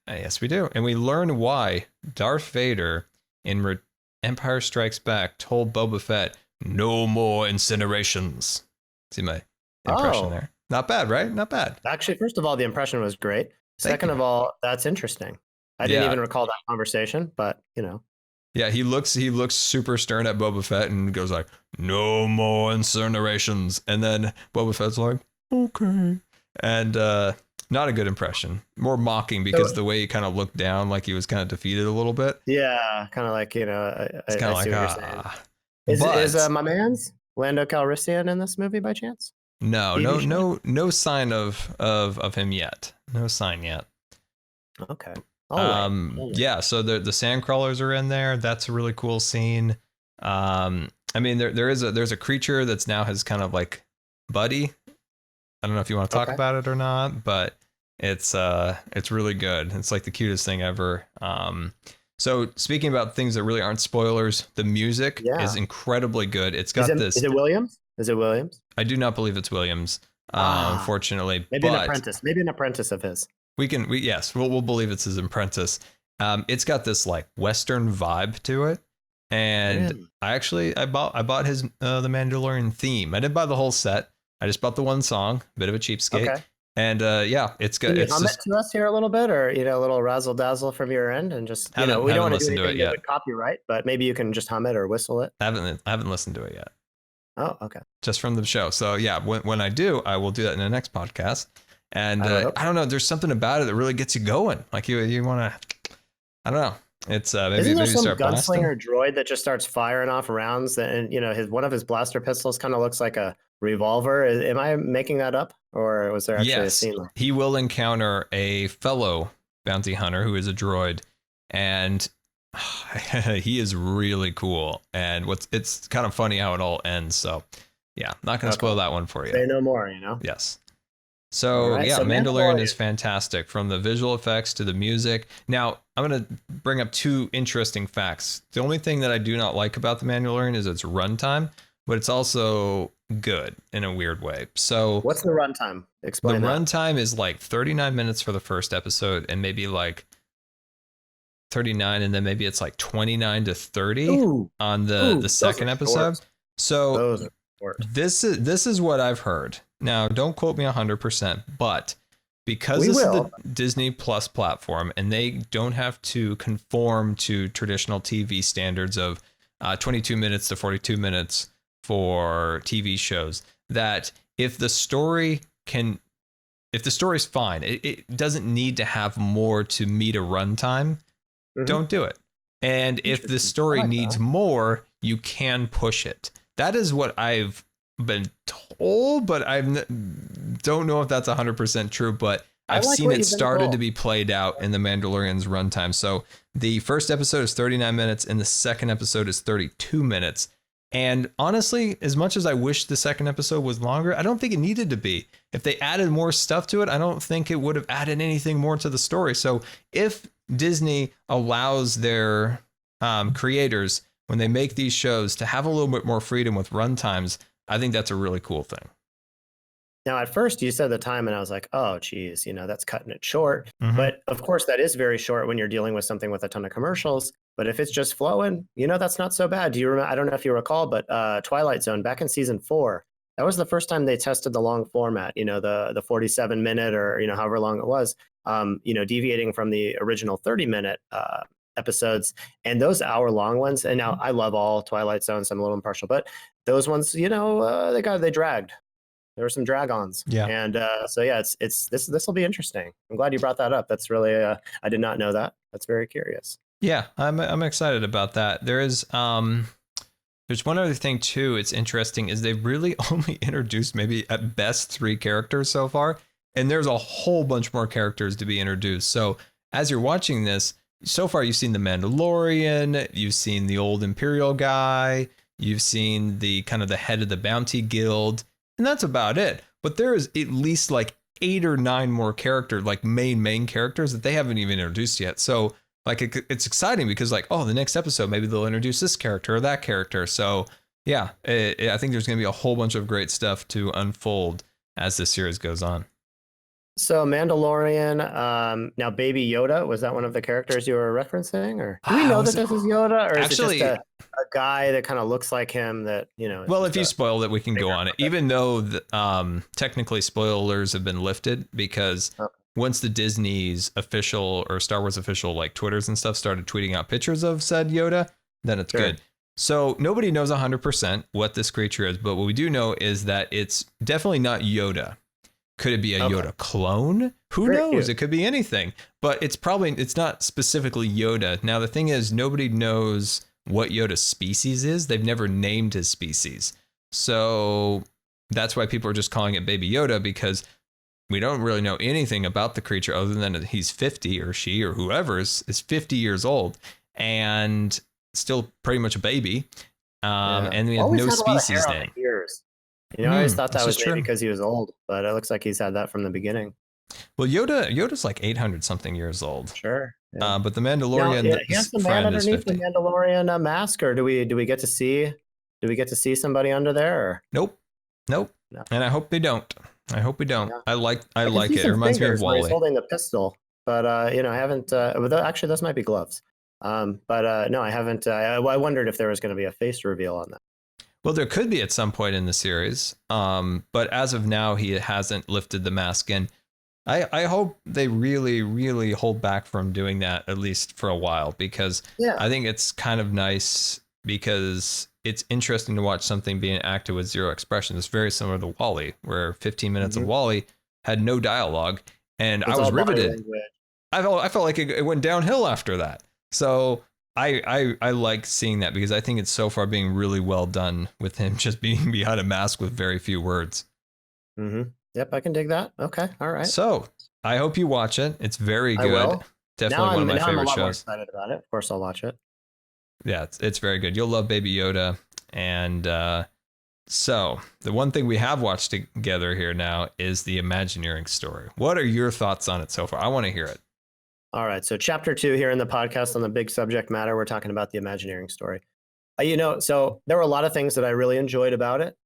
Speaker 1: Yes, we do. And we learn why Darth Vader in Empire Strikes Back told Boba Fett, "No more incinerations." See my impression there? Not bad, right? Not bad.
Speaker 2: Actually, first of all, the impression was great. Second of all, that's interesting. I didn't even recall that conversation, but
Speaker 1: Yeah, he looks super stern at Boba Fett and goes like, "No more incinerations." And then Boba Fett's like, "Okay." And not a good impression. More mocking because the way he kind of looked down, like he was kind of defeated a little bit.
Speaker 2: Yeah, kind of like,
Speaker 1: it's kind of like,
Speaker 2: Is my man's Lando Calrissian in this movie by chance?
Speaker 1: No sign of him yet. No sign yet.
Speaker 2: Okay.
Speaker 1: Yeah, so the sand crawlers are in there. That's a really cool scene. I mean, there's a creature that's now his kind of like buddy. I don't know if you want to talk about it or not, but it's really good. It's like the cutest thing ever. So speaking about things that really aren't spoilers, the music is incredibly good. It's got this.
Speaker 2: Is it Williams?
Speaker 1: I do not believe it's Williams, unfortunately.
Speaker 2: Maybe an apprentice. Maybe an apprentice of his.
Speaker 1: We'll believe it's his apprentice. It's got this like Western vibe to it. And I bought his the Mandalorian theme. I didn't buy the whole set. I just bought the one song, bit of a cheapskate. Okay. And it's good.
Speaker 2: Can you hum it to us here a little bit, or a little razzle dazzle from your end, and just we don't want to do anything that would copyright, but maybe you can just hum it or whistle it.
Speaker 1: I haven't listened to it yet.
Speaker 2: Oh, okay.
Speaker 1: Just from the show. So yeah, when I do, I will do that in the next podcast. And I don't know, there's something about it that really gets you going. Like you want to, I don't know. It's
Speaker 2: Isn't there some gunslinger droid that just starts firing off rounds, and one of his blaster pistols kind of looks like a revolver? Am I making that up, or was there actually a scene?
Speaker 1: He will encounter a fellow bounty hunter who is a droid, and he is really cool. And it's kind of funny how it all ends. So yeah, not going to spoil that one for you.
Speaker 2: Say no more,
Speaker 1: Yes. So
Speaker 2: right,
Speaker 1: yeah,
Speaker 2: so
Speaker 1: Mandalorian is fantastic, from the visual effects to the music. Now, I'm going to bring up two interesting facts. The only thing that I do not like about the Mandalorian is its runtime, but it's also good in a weird way. So
Speaker 2: what's the runtime? Explain
Speaker 1: the
Speaker 2: that.
Speaker 1: runtime is like 39 minutes for the first episode, and maybe like 39, and then maybe it's like 29 to 30 on the second episode.
Speaker 2: Short.
Speaker 1: So
Speaker 2: Those are short.
Speaker 1: this is what I've heard. Now, don't quote me 100%, but because this is the Disney Plus platform and they don't have to conform to traditional TV standards of 22 minutes to 42 minutes for TV shows, that if the story is fine, it doesn't need to have more to meet a runtime, don't do it. And if the story needs more, you can push it. That is what I've been told, but I don't know if that's 100% true, but I've seen it started to be played out in the Mandalorian's runtime. So the first episode is 39 minutes and the second episode is 32 minutes. And honestly, as much as I wish the second episode was longer, I don't think it needed to be. If they added more stuff to it, I don't think it would have added anything more to the story. So if Disney allows their creators, when they make these shows, to have a little bit more freedom with runtimes, I think that's a really cool thing.
Speaker 2: Now, at first you said the time and I was like, oh, geez, that's cutting it short. But of course, that is very short when you're dealing with something with a ton of commercials. But if it's just flowing, that's not so bad. Do you remember? I don't know if you recall, but Twilight Zone back in season 4, that was the first time they tested the long format, the 47-minute or, however long it was, deviating from the original 30-minute episodes, and those hour-long ones. And now I love all Twilight Zones, so I'm a little impartial, but those ones, they dragged. There were some drag-ons.
Speaker 1: Yeah.
Speaker 2: And so yeah, this will be interesting. I'm glad you brought that up. That's really I did not know that. That's very curious.
Speaker 1: Yeah, I'm excited about that. There's one other thing too. It's interesting is they've really only introduced maybe at best 3 characters so far, and there's a whole bunch more characters to be introduced. So as you're watching this, so far you've seen the Mandalorian, you've seen the old Imperial guy, you've seen the kind of the head of the Bounty Guild, and that's about it. But there is at least like 8 or 9 more characters, like main characters that they haven't even introduced yet. So like it's exciting because like, oh, the next episode, maybe they'll introduce this character or that character. So yeah, I think there's going to be a whole bunch of great stuff to unfold as this series goes on.
Speaker 2: So Mandalorian, now Baby Yoda, was that one of the characters you were referencing, or do we know that this is Yoda, or
Speaker 1: actually,
Speaker 2: is it just a guy that kind of looks like him that,
Speaker 1: well, if you spoil it, we can go on it, even though technically spoilers have been lifted because once the Disney's official or Star Wars official like Twitters and stuff started tweeting out pictures of said Yoda, then it's good. So nobody knows 100% what this creature is, but what we do know is that it's definitely not Yoda. Could it be a Yoda clone? Who knows? It could be anything, but it's not specifically Yoda. Now, the thing is, nobody knows what Yoda's species is. They've never named his species. So that's why people are just calling it Baby Yoda, because we don't really know anything about the creature other than he's 50, or she or whoever is 50 years old and still pretty much a baby. And we have no species name.
Speaker 2: I always thought that was maybe because he was old, but it looks like he's had that from the beginning.
Speaker 1: Well, Yoda's like 800 something years old.
Speaker 2: Sure. Yeah.
Speaker 1: But the Mandalorian,
Speaker 2: he has the man underneath the Mandalorian mask, or do we get to see somebody under there? Or?
Speaker 1: Nope. No. And I hope they don't. Yeah. I like it. It reminds me of
Speaker 2: Wally.
Speaker 1: Wally.
Speaker 2: He's holding the pistol, but I haven't. Actually, those might be gloves. But no, I haven't. I wondered if there was going to be a face reveal on that.
Speaker 1: Well, there could be at some point in the series, but as of now, he hasn't lifted the mask. And I hope they really, really hold back from doing that, at least for a while, because I think it's kind of nice, because it's interesting to watch something being acted with zero expression. It's very similar to Wally, where 15 minutes of Wally had no dialogue, and I was riveted. I felt like it went downhill after that. So I like seeing that, because I think it's so far being really well done with him just being behind a mask with very few words.
Speaker 2: Yep, I can dig that. Okay, all right.
Speaker 1: So I hope you watch it. It's very good. Definitely one of my
Speaker 2: now I'm a
Speaker 1: favorite
Speaker 2: lot more
Speaker 1: shows.
Speaker 2: excited about it. Of course, I'll watch it.
Speaker 1: Yeah, it's very good. You'll love Baby Yoda. And so the one thing we have watched together here now is the Imagineering Story. What are your thoughts on it so far? I want to hear it.
Speaker 2: All right. So chapter 2 here in the podcast on the big subject matter, we're talking about the Imagineering Story. So there were a lot of things that I really enjoyed about it.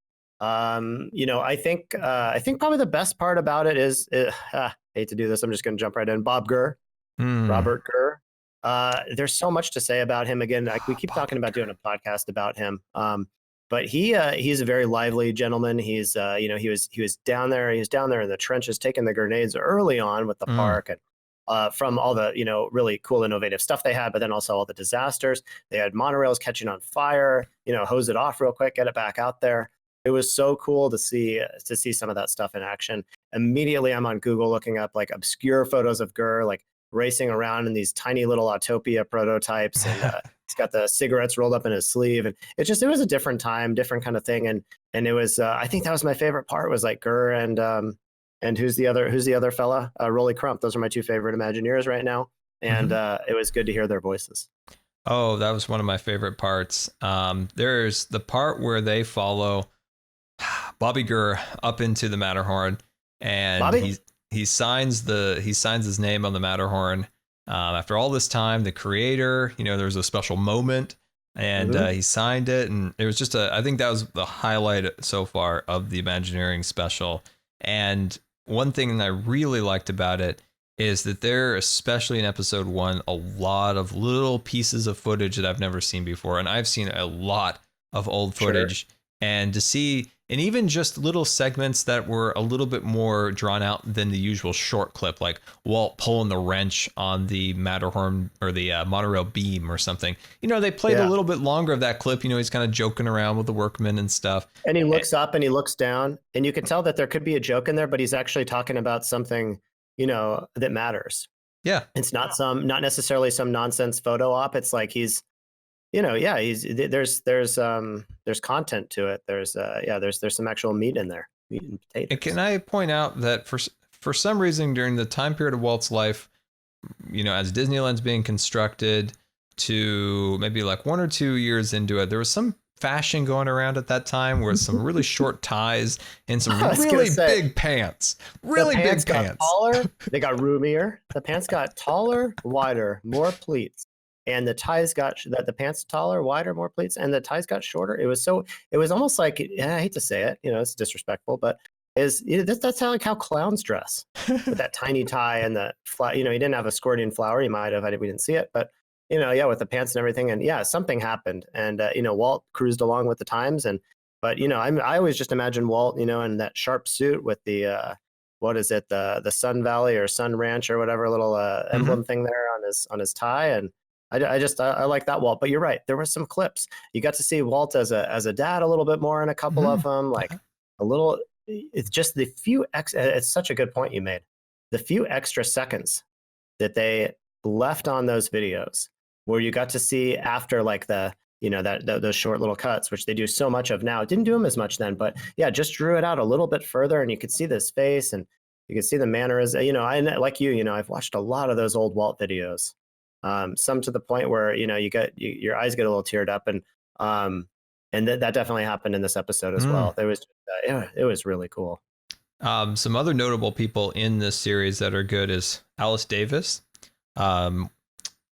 Speaker 2: I think probably the best part about it is, hate to do this, I'm just going to jump right in. Bob Gurr, Robert Gurr. There's so much to say about him. Again, we keep talking about doing a podcast about him. But he's a very lively gentleman. He's he was down there. He was down there in the trenches, taking the grenades early on with the park, and from all the really cool, innovative stuff they had, but then also all the disasters. They had monorails catching on fire. Hose it off real quick, get it back out there. It was so cool to see some of that stuff in action. Immediately, I'm on Google looking up like obscure photos of Gurr, like racing around in these tiny little Autopia prototypes, and he's got the cigarettes rolled up in his sleeve, and it was a different time, different kind of thing, and it was I think that was my favorite part, was like Gurr and who's the other fella, Rolly Crump. Those are my two favorite Imagineers right now, and it was good to hear their voices.
Speaker 1: Oh, that was one of my favorite parts. There's the part where they follow Bobby Gurr up into the Matterhorn, and he signs his name on the Matterhorn. After all this time, the creator, there was a special moment, and he signed it, and it was just I think that was the highlight so far of the Imagineering special. And one thing that I really liked about it is that there, especially in episode 1, a lot of little pieces of footage that I've never seen before, and I've seen a lot of old footage, and to see. And even just little segments that were a little bit more drawn out than the usual short clip, like Walt pulling the wrench on the Matterhorn or the monorail beam or something. They played a little bit longer of that clip. He's kind of joking around with the workmen and stuff.
Speaker 2: And he looks up and he looks down, and you can tell that there could be a joke in there, but he's actually talking about something, that matters.
Speaker 1: Yeah.
Speaker 2: It's not necessarily some nonsense photo op. It's like he's there's content to it. There's some actual meat in there, meat and potatoes.
Speaker 1: And can I point out that for some reason during the time period of Walt's life, as Disneyland's being constructed, to maybe like 1 or 2 years into it, there was some fashion going around at that time where some really short ties and some really big pants. Really big pants.
Speaker 2: Got taller, they got roomier. The pants got taller, wider, more pleats. And the ties the pants taller, wider, more pleats, and the ties got shorter. It was almost like, I hate to say it, it's disrespectful, but that's how clowns dress, with that tiny tie and the flat. He didn't have a squirting flower. He might have. We didn't see it, but with the pants and everything, and something happened, and Walt cruised along with the times, but I always just imagine Walt, in that sharp suit with the what is it, the Sun Valley or Sun Ranch or whatever little emblem thing there on his tie, and I like that Walt. But you're right, there were some clips. You got to see Walt as a dad a little bit more in a couple of them, like a little. It's just the few it's such a good point you made. The few extra seconds that they left on those videos, where you got to see after, like the those short little cuts, which they do so much of now. It didn't do them as much then, but just drew it out a little bit further, and you could see this face, and you could see the mannerisms. I like I've watched a lot of those old Walt videos. Some to the point where your eyes get a little teared up, and that definitely happened in this episode as well. There was it was really cool.
Speaker 1: Some other notable people in this series that are good is Alice Davis.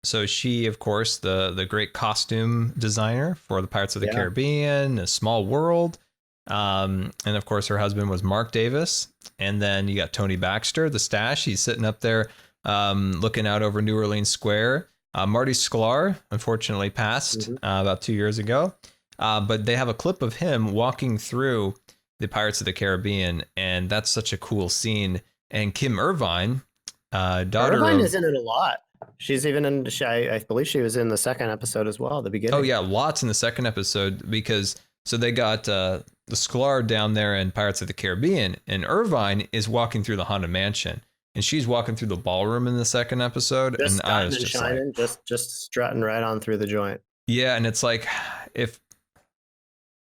Speaker 1: So she, of course, the great costume designer for the Pirates of the Caribbean, A Small World. And of course, her husband was Mark Davis. And then you got Tony Baxter, the Stash. He's sitting up there looking out over New Orleans Square. Marty Sklar, unfortunately, passed about 2 years ago. But they have a clip of him walking through the Pirates of the Caribbean, and that's such a cool scene. And Kim Irvine, daughter
Speaker 2: Irvine is in it a lot. She's even in, I believe she was in the second episode as well, the beginning.
Speaker 1: Oh, yeah, lots in the second episode, because so they got the Sklar down there in Pirates of the Caribbean, and Irvine is walking through the Haunted Mansion, and she's walking through the ballroom in the second episode.
Speaker 2: Just
Speaker 1: and I was just
Speaker 2: shining,
Speaker 1: like,
Speaker 2: just strutting right on through the joint.
Speaker 1: Yeah, and it's like, if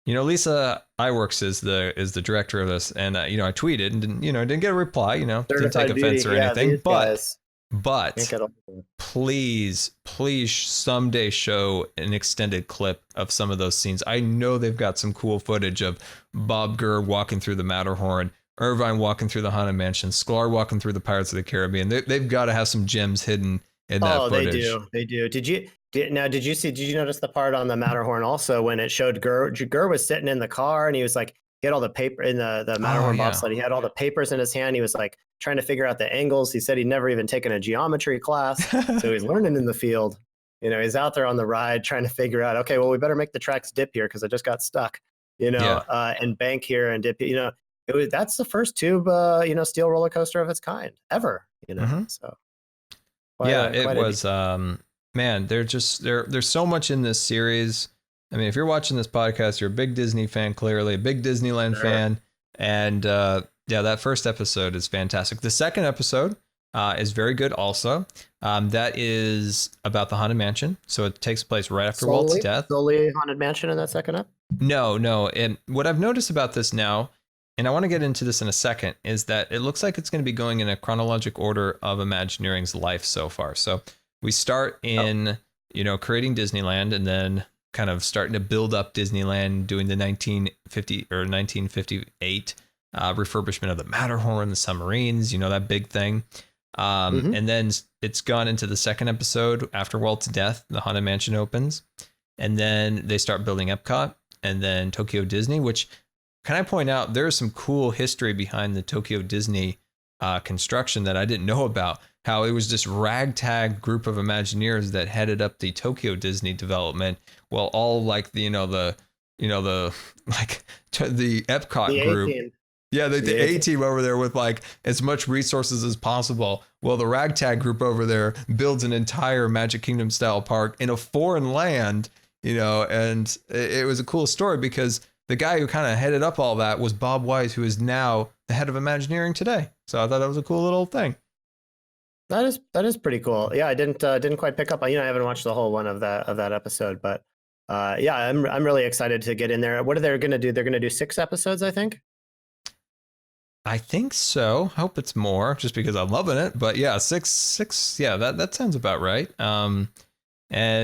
Speaker 1: Lisa Iwerks is the director of this, and I tweeted and didn't get a reply, didn't take offense or anything, but
Speaker 2: Can't
Speaker 1: But
Speaker 2: get over it.
Speaker 1: please someday show an extended clip of some of those scenes. I know they've got some cool footage of Bob Gurr walking through the Matterhorn, Irvine walking through the Haunted Mansion, Sklar walking through the Pirates of the Caribbean. They've got to have some gems hidden in that
Speaker 2: Oh, they
Speaker 1: footage.
Speaker 2: do. They do. Did you notice the part on the Matterhorn also when it showed Gurr? Gurr was sitting in the car and he was like, he had all the paper in the
Speaker 1: Oh
Speaker 2: Matterhorn
Speaker 1: yeah,
Speaker 2: bobsled. He had all the papers in his hand. He was like trying to figure out the angles. He said he'd never even taken a geometry class. So he's learning in the field. He's out there on the ride trying to figure out, okay, well, we better make the tracks dip here because I just got stuck,
Speaker 1: yeah.
Speaker 2: and bank here and dip, that's the first tube, steel roller coaster of its kind ever,
Speaker 1: Hmm.
Speaker 2: so
Speaker 1: Yeah, it
Speaker 2: quite a
Speaker 1: was man, there's so much in this series. I mean, if you're watching this podcast, you're a big Disney fan, clearly, a big Disneyland
Speaker 2: sure.
Speaker 1: fan. And yeah, that first episode is fantastic. The second episode is very good also. That is about the Haunted Mansion. So it takes place right after Walt's death.
Speaker 2: Solely Haunted Mansion in that second up?
Speaker 1: No. And what I've noticed about this now, and I want to get into this in a second, is that it looks like it's going to be going in a chronologic order of Imagineering's life so far. So we start in, creating Disneyland and then kind of starting to build up Disneyland, doing the 1950 or 1958 refurbishment of the Matterhorn, the submarines, that big thing. And then it's gone into the second episode after Walt's death, the Haunted Mansion opens. And then they start building Epcot and then Tokyo Disney, which, can I point out, there's some cool history behind the Tokyo Disney construction that I didn't know about. How it was this ragtag group of Imagineers that headed up the Tokyo Disney development, while all like the Epcot
Speaker 2: The
Speaker 1: group.
Speaker 2: 18.
Speaker 1: Yeah, the
Speaker 2: The
Speaker 1: A
Speaker 2: 18.
Speaker 1: team over there with like as much resources as possible. Well, the ragtag group over there builds an entire Magic Kingdom style park in a foreign land, and it was a cool story because the guy who kind of headed up all that was Bob Wise, who is now the head of Imagineering today. So I thought that was a cool little thing.
Speaker 2: That is pretty cool. Yeah, I didn't quite pick up on, I haven't watched the whole one of that episode, but yeah, I'm really excited to get in there. What are they going to do? They're going to do 6 episodes, I think.
Speaker 1: I think so. Hope it's more, just because I'm loving it. But yeah, six. Yeah, that sounds about right. And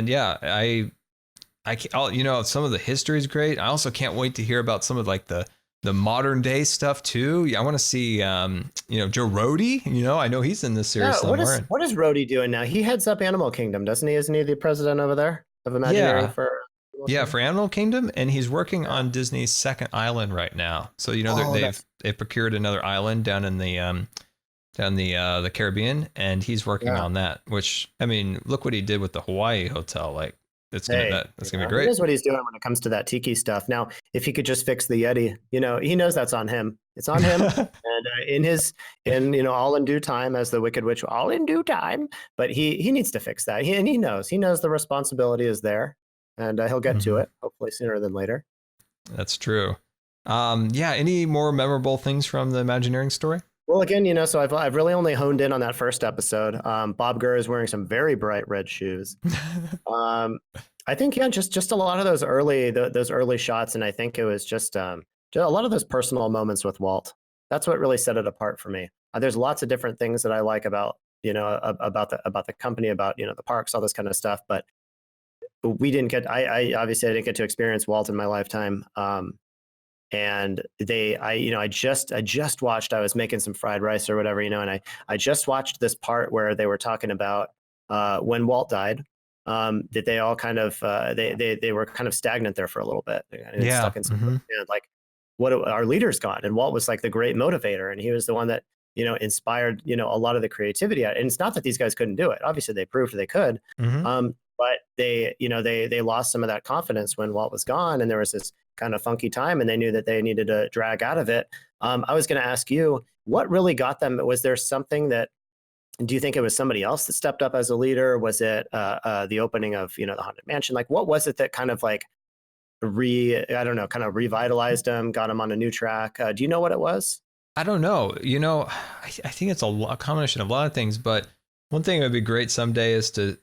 Speaker 1: yeah, some of the history is great. I also can't wait to hear about some of like the modern day stuff too. Yeah, I want to see, Joe Rody. I know he's in this series somewhere.
Speaker 2: What is Rhodey doing now? He heads up Animal Kingdom, doesn't he? Isn't he the president over there of Imagineering
Speaker 1: Yeah,
Speaker 2: for?
Speaker 1: yeah, for Animal Kingdom, and he's working on Disney's second island right now. So they've procured another island down in the Caribbean, and he's working on that. Which, I mean, look what he did with the Hawaii hotel. Like that's gonna be great.
Speaker 2: He knows what he's doing when it comes to that tiki stuff. Now, if he could just fix the Yeti, he knows that's on him. It's on him, and all in due time, as the Wicked Witch, all in due time. But he needs to fix that. He knows the responsibility is there, and he'll get to it hopefully sooner than later.
Speaker 1: That's true. Yeah. Any more memorable things from the Imagineering story?
Speaker 2: Well, again, so I've really only honed in on that first episode. Bob Gurr is wearing some very bright red shoes. I think just a lot of those early shots, and I think it was just a lot of those personal moments with Walt. That's what really set it apart for me. There's lots of different things that I like about about the company, about the parks, all this kind of stuff, but I obviously didn't get to experience Walt in my lifetime. And I just watched, I was making some fried rice or whatever, and I just watched this part where they were talking about when Walt died, that they all kind of they were kind of stagnant there for a little bit.
Speaker 1: Yeah.
Speaker 2: Stuck in some like what our leader's gone, and Walt was like the great motivator, and he was the one that inspired a lot of the creativity. And it's not that these guys couldn't do it. Obviously, they proved they could. But they lost some of that confidence when Walt was gone, and there was this kind of funky time, and they knew that they needed to drag out of it. I was going to ask you, what really got them? Was there something do you think it was somebody else that stepped up as a leader? Was it the opening of the Haunted Mansion? Like, what was it that kind of like kind of revitalized them, got them on a new track? Do you know what it was?
Speaker 1: I don't know. I think it's a combination of a lot of things, but one thing that would be great someday is to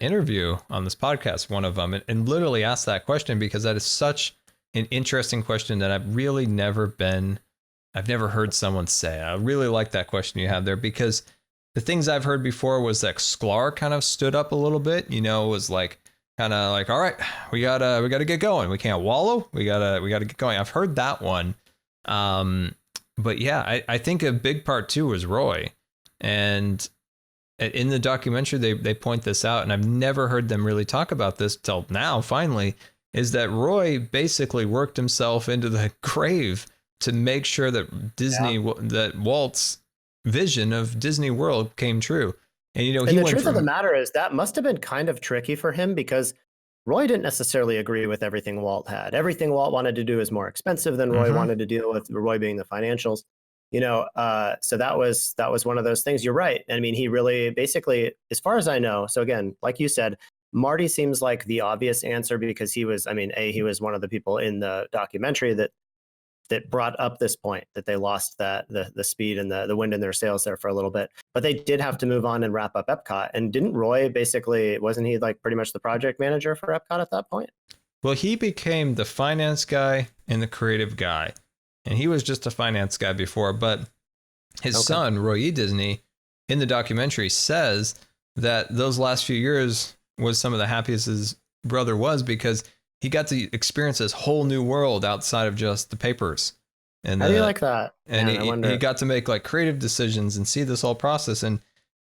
Speaker 1: interview on this podcast one of them and literally ask that question, because that is such an interesting question that I've never heard someone say. I really like that question you have there, because the things I've heard before was that Sklar kind of stood up a little bit, was like kind of like, all right, we gotta get going. We can't wallow. We gotta get going. I've heard that one. But yeah, I think a big part too was Roy. And in the documentary, they point this out, and I've never heard them really talk about this till now, finally, is that Roy basically worked himself into the grave to make sure that that Walt's vision of Disney World came true. And,
Speaker 2: the truth of the matter is that must have been kind of tricky for him, because Roy didn't necessarily agree with everything Walt had. Everything Walt wanted to do is more expensive than Roy wanted to deal with, Roy being the financials. So that was one of those things. You're right. I mean, he really basically, as far as I know, so again, like you said, Marty seems like the obvious answer, because he was one of the people in the documentary that brought up this point, that they lost the speed and the wind in their sails there for a little bit. But they did have to move on and wrap up Epcot. And didn't Roy wasn't he like pretty much the project manager for Epcot at that point?
Speaker 1: Well, he became the finance guy and the creative guy. And he was just a finance guy before, but his son, Roy E. Disney, in the documentary says that those last few years was some of the happiest his brother was, because he got to experience this whole new world outside of just the papers. And
Speaker 2: how do you like that?
Speaker 1: And he got to make like creative decisions and see this whole process. And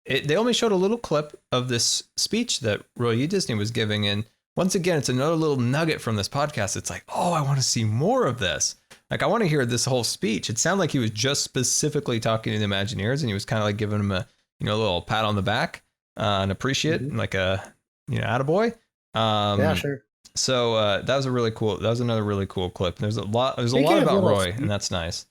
Speaker 1: they only showed a little clip of this speech that Roy E. Disney was giving. And once again, it's another little nugget from this podcast. It's like, oh, I want to see more of this. Like, I want to hear this whole speech. It sounded like he was just specifically talking to the Imagineers, and he was kind of like giving them a little pat on the back and appreciate, like a attaboy.
Speaker 2: Yeah, sure.
Speaker 1: So that was another really cool clip. There's a lot about Roy, and that's nice.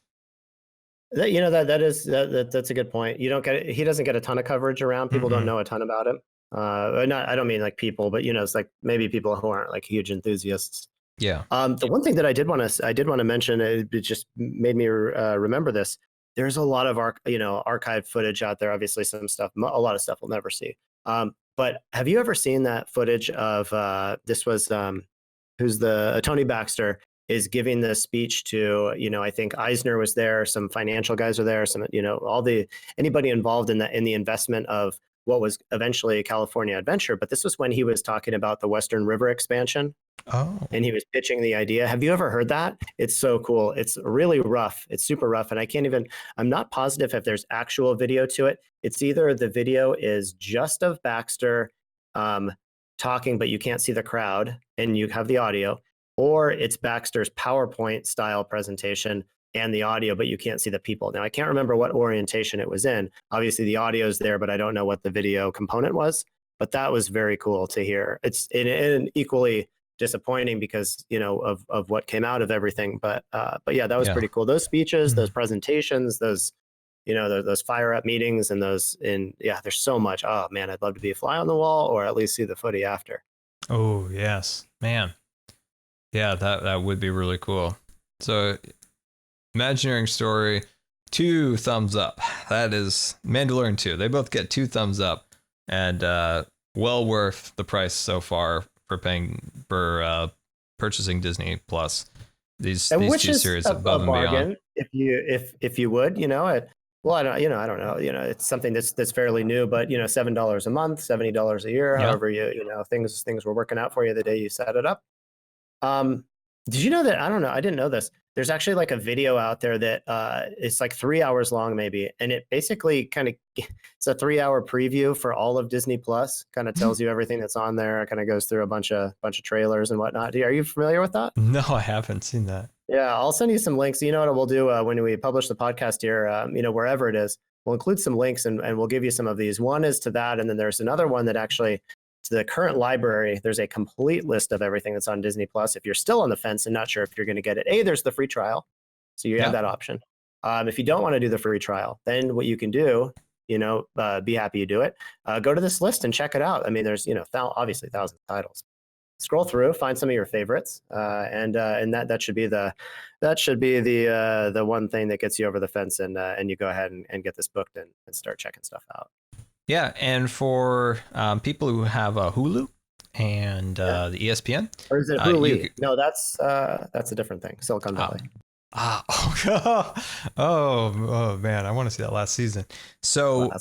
Speaker 2: That's a good point. He doesn't get a ton of coverage around. People don't know a ton about him. I don't mean like people, but it's like maybe people who aren't like huge enthusiasts.
Speaker 1: Yeah.
Speaker 2: The one thing that I did want to mention, it just made me remember this. There's a lot of archived footage out there. Obviously, a lot of stuff we'll never see. But have you ever seen that footage of this was who's Tony Baxter is giving the speech to, I think Eisner was there, some financial guys are there, some, anybody involved in the investment of what was eventually California Adventure. But this was when he was talking about the Western River expansion.
Speaker 1: Oh.
Speaker 2: And he was pitching the idea. Have you ever heard that? It's so cool. It's really rough. It's super rough. And I'm not positive if there's actual video to it. It's either the video is just of Baxter talking, but you can't see the crowd and you have the audio, or it's Baxter's PowerPoint style presentation and the audio, but you can't see the people. Now, I can't remember what orientation it was in. Obviously, the audio is there, but I don't know what the video component was. But that was very cool to hear. It's in equally disappointing because of what came out of everything. But yeah, that was pretty cool. Those speeches, those presentations, those fire up meetings, and there's so much. Oh man, I'd love to be a fly on the wall, or at least see the footy after.
Speaker 1: Oh yes, man. Yeah, that would be really cool. So, Imagineering Story, 2 thumbs up. That is Mandalorian 2. They both get 2 thumbs up, and well worth the price so far for purchasing Disney Plus. These 2 series above and beyond.
Speaker 2: If you would, I don't know. It's something that's fairly new, but $7 a month, $70 a year, however things were working out for you the day you set it up. Did you know that? I don't know. I didn't know this. There's actually like a video out there that it's like 3 hours long, maybe, and it basically it's a 3-hour preview for all of Disney Plus. Kind of tells you everything that's on there. It kind of goes through a bunch of trailers and whatnot. Are you familiar with that?
Speaker 1: No, I haven't seen that.
Speaker 2: Yeah, I'll send you some links. You know what we'll do when we publish the podcast here? Wherever it is, we'll include some links and we'll give you some of these. One is to that, and then there's another one that actually, to the current library, there's a complete list of everything that's on Disney Plus. If you're still on the fence and not sure if you're going to get it, there's the free trial, so you have that option. If you don't want to do the free trial, then what you can do, be happy you do it. Go to this list and check it out. I mean, there's obviously thousands of titles. Scroll through, find some of your favorites, and that should be the one thing that gets you over the fence, and you go ahead and get this booked and start checking stuff out.
Speaker 1: Yeah, and for people who have Hulu and the ESPN,
Speaker 2: or is it Hulu? No, that's a different thing. Silicon Valley.
Speaker 1: Oh man, I want to see that last season. So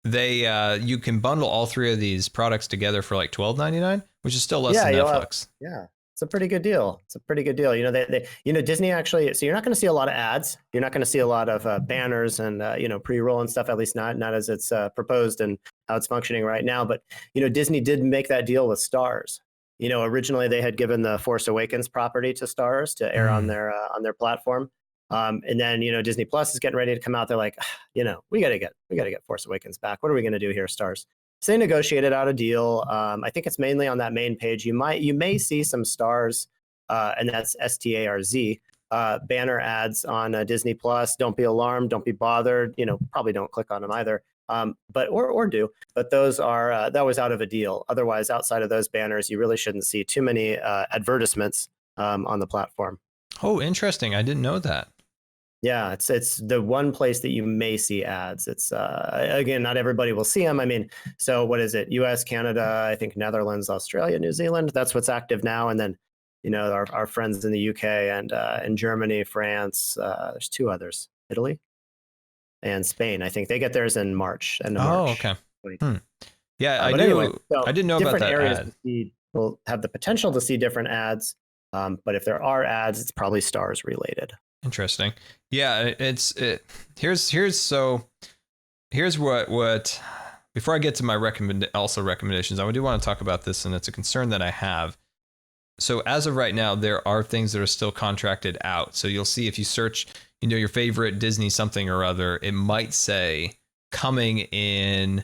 Speaker 1: you can bundle all three of these products together for like $12.99, which is still less
Speaker 2: Yeah,
Speaker 1: than
Speaker 2: you'll have,
Speaker 1: Netflix.
Speaker 2: yeah, it's a pretty good deal. It's a pretty good deal. You know, Disney actually, so you're not going to see a lot of ads. You're not going to see a lot of banners and, pre-roll and stuff, at least not as it's proposed and how it's functioning right now. But, Disney did make that deal with Stars. Originally they had given the Force Awakens property to Stars to air on their platform. And then, Disney Plus is getting ready to come out. They're like, we got to get Force Awakens back. What are we going to do here, Stars? So they negotiated out a deal. I think it's mainly on that main page. You may see some Stars, and that's STARZ, banner ads on Disney Plus. Don't be alarmed. Don't be bothered. Probably don't click on them either. Or do. But those are that was out of a deal. Otherwise, outside of those banners, you really shouldn't see too many advertisements on the platform.
Speaker 1: Oh, interesting. I didn't know that.
Speaker 2: Yeah, it's the one place that you may see ads. It's again, not everybody will see them. I mean, so what is it? U.S., Canada, I think Netherlands, Australia, New Zealand. That's what's active now. And then, our friends in the U.K. and Germany, France. There's two others, Italy and Spain. I think they get theirs in March. End of March.
Speaker 1: Oh, okay. Yeah, I
Speaker 2: but
Speaker 1: knew.
Speaker 2: anyway, so
Speaker 1: I didn't know about that
Speaker 2: areas
Speaker 1: ad.
Speaker 2: to see, will have the potential to see different ads. But if there are ads, it's probably Stars related.
Speaker 1: Interesting. Yeah, here's what before I get to my recommendations, I do want to talk about this, and it's a concern that I have. So as of right now, there are things that are still contracted out. So you'll see if you search, your favorite Disney something or other, it might say coming in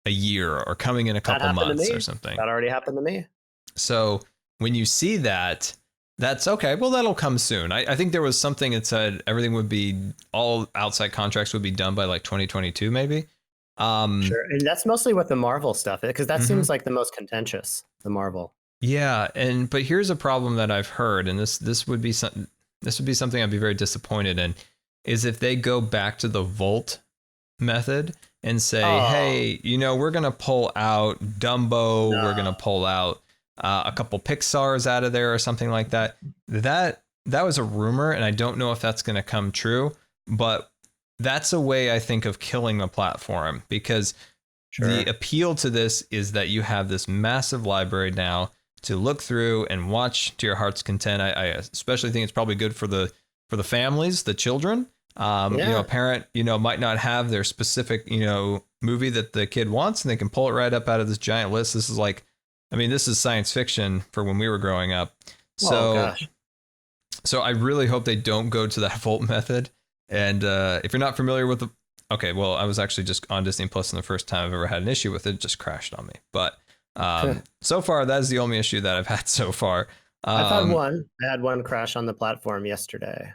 Speaker 1: a year or coming in a couple months or something.
Speaker 2: That already happened to me.
Speaker 1: So when you see that, that's okay. Well, that'll come soon. I think there was something that said everything would be, all outside contracts would be done by like 2022, maybe.
Speaker 2: Sure. And that's mostly with the Marvel stuff, because that seems like the most contentious, the Marvel.
Speaker 1: Yeah. But here's a problem that I've heard, and this would be something I'd be very disappointed in, is if they go back to the Volt method and say, hey, we're going to pull out Dumbo. No. We're going to pull out a couple Pixars out of there or something like that. That was a rumor, and I don't know if that's going to come true, but that's a way I think of killing the platform, because the appeal to this is that you have this massive library now to look through and watch to your heart's content. I especially think it's probably good for the families, the children. A parent, might not have their specific, movie that the kid wants, and they can pull it right up out of this giant list. This is like, this is science fiction for when we were growing up. So I really hope they don't go to that Volt method. And if you're not familiar with I was actually just on Disney Plus, and the first time I've ever had an issue with it, just crashed on me. But so far, that is the only issue that I've had so far.
Speaker 2: I've had one. I had one crash on the platform yesterday.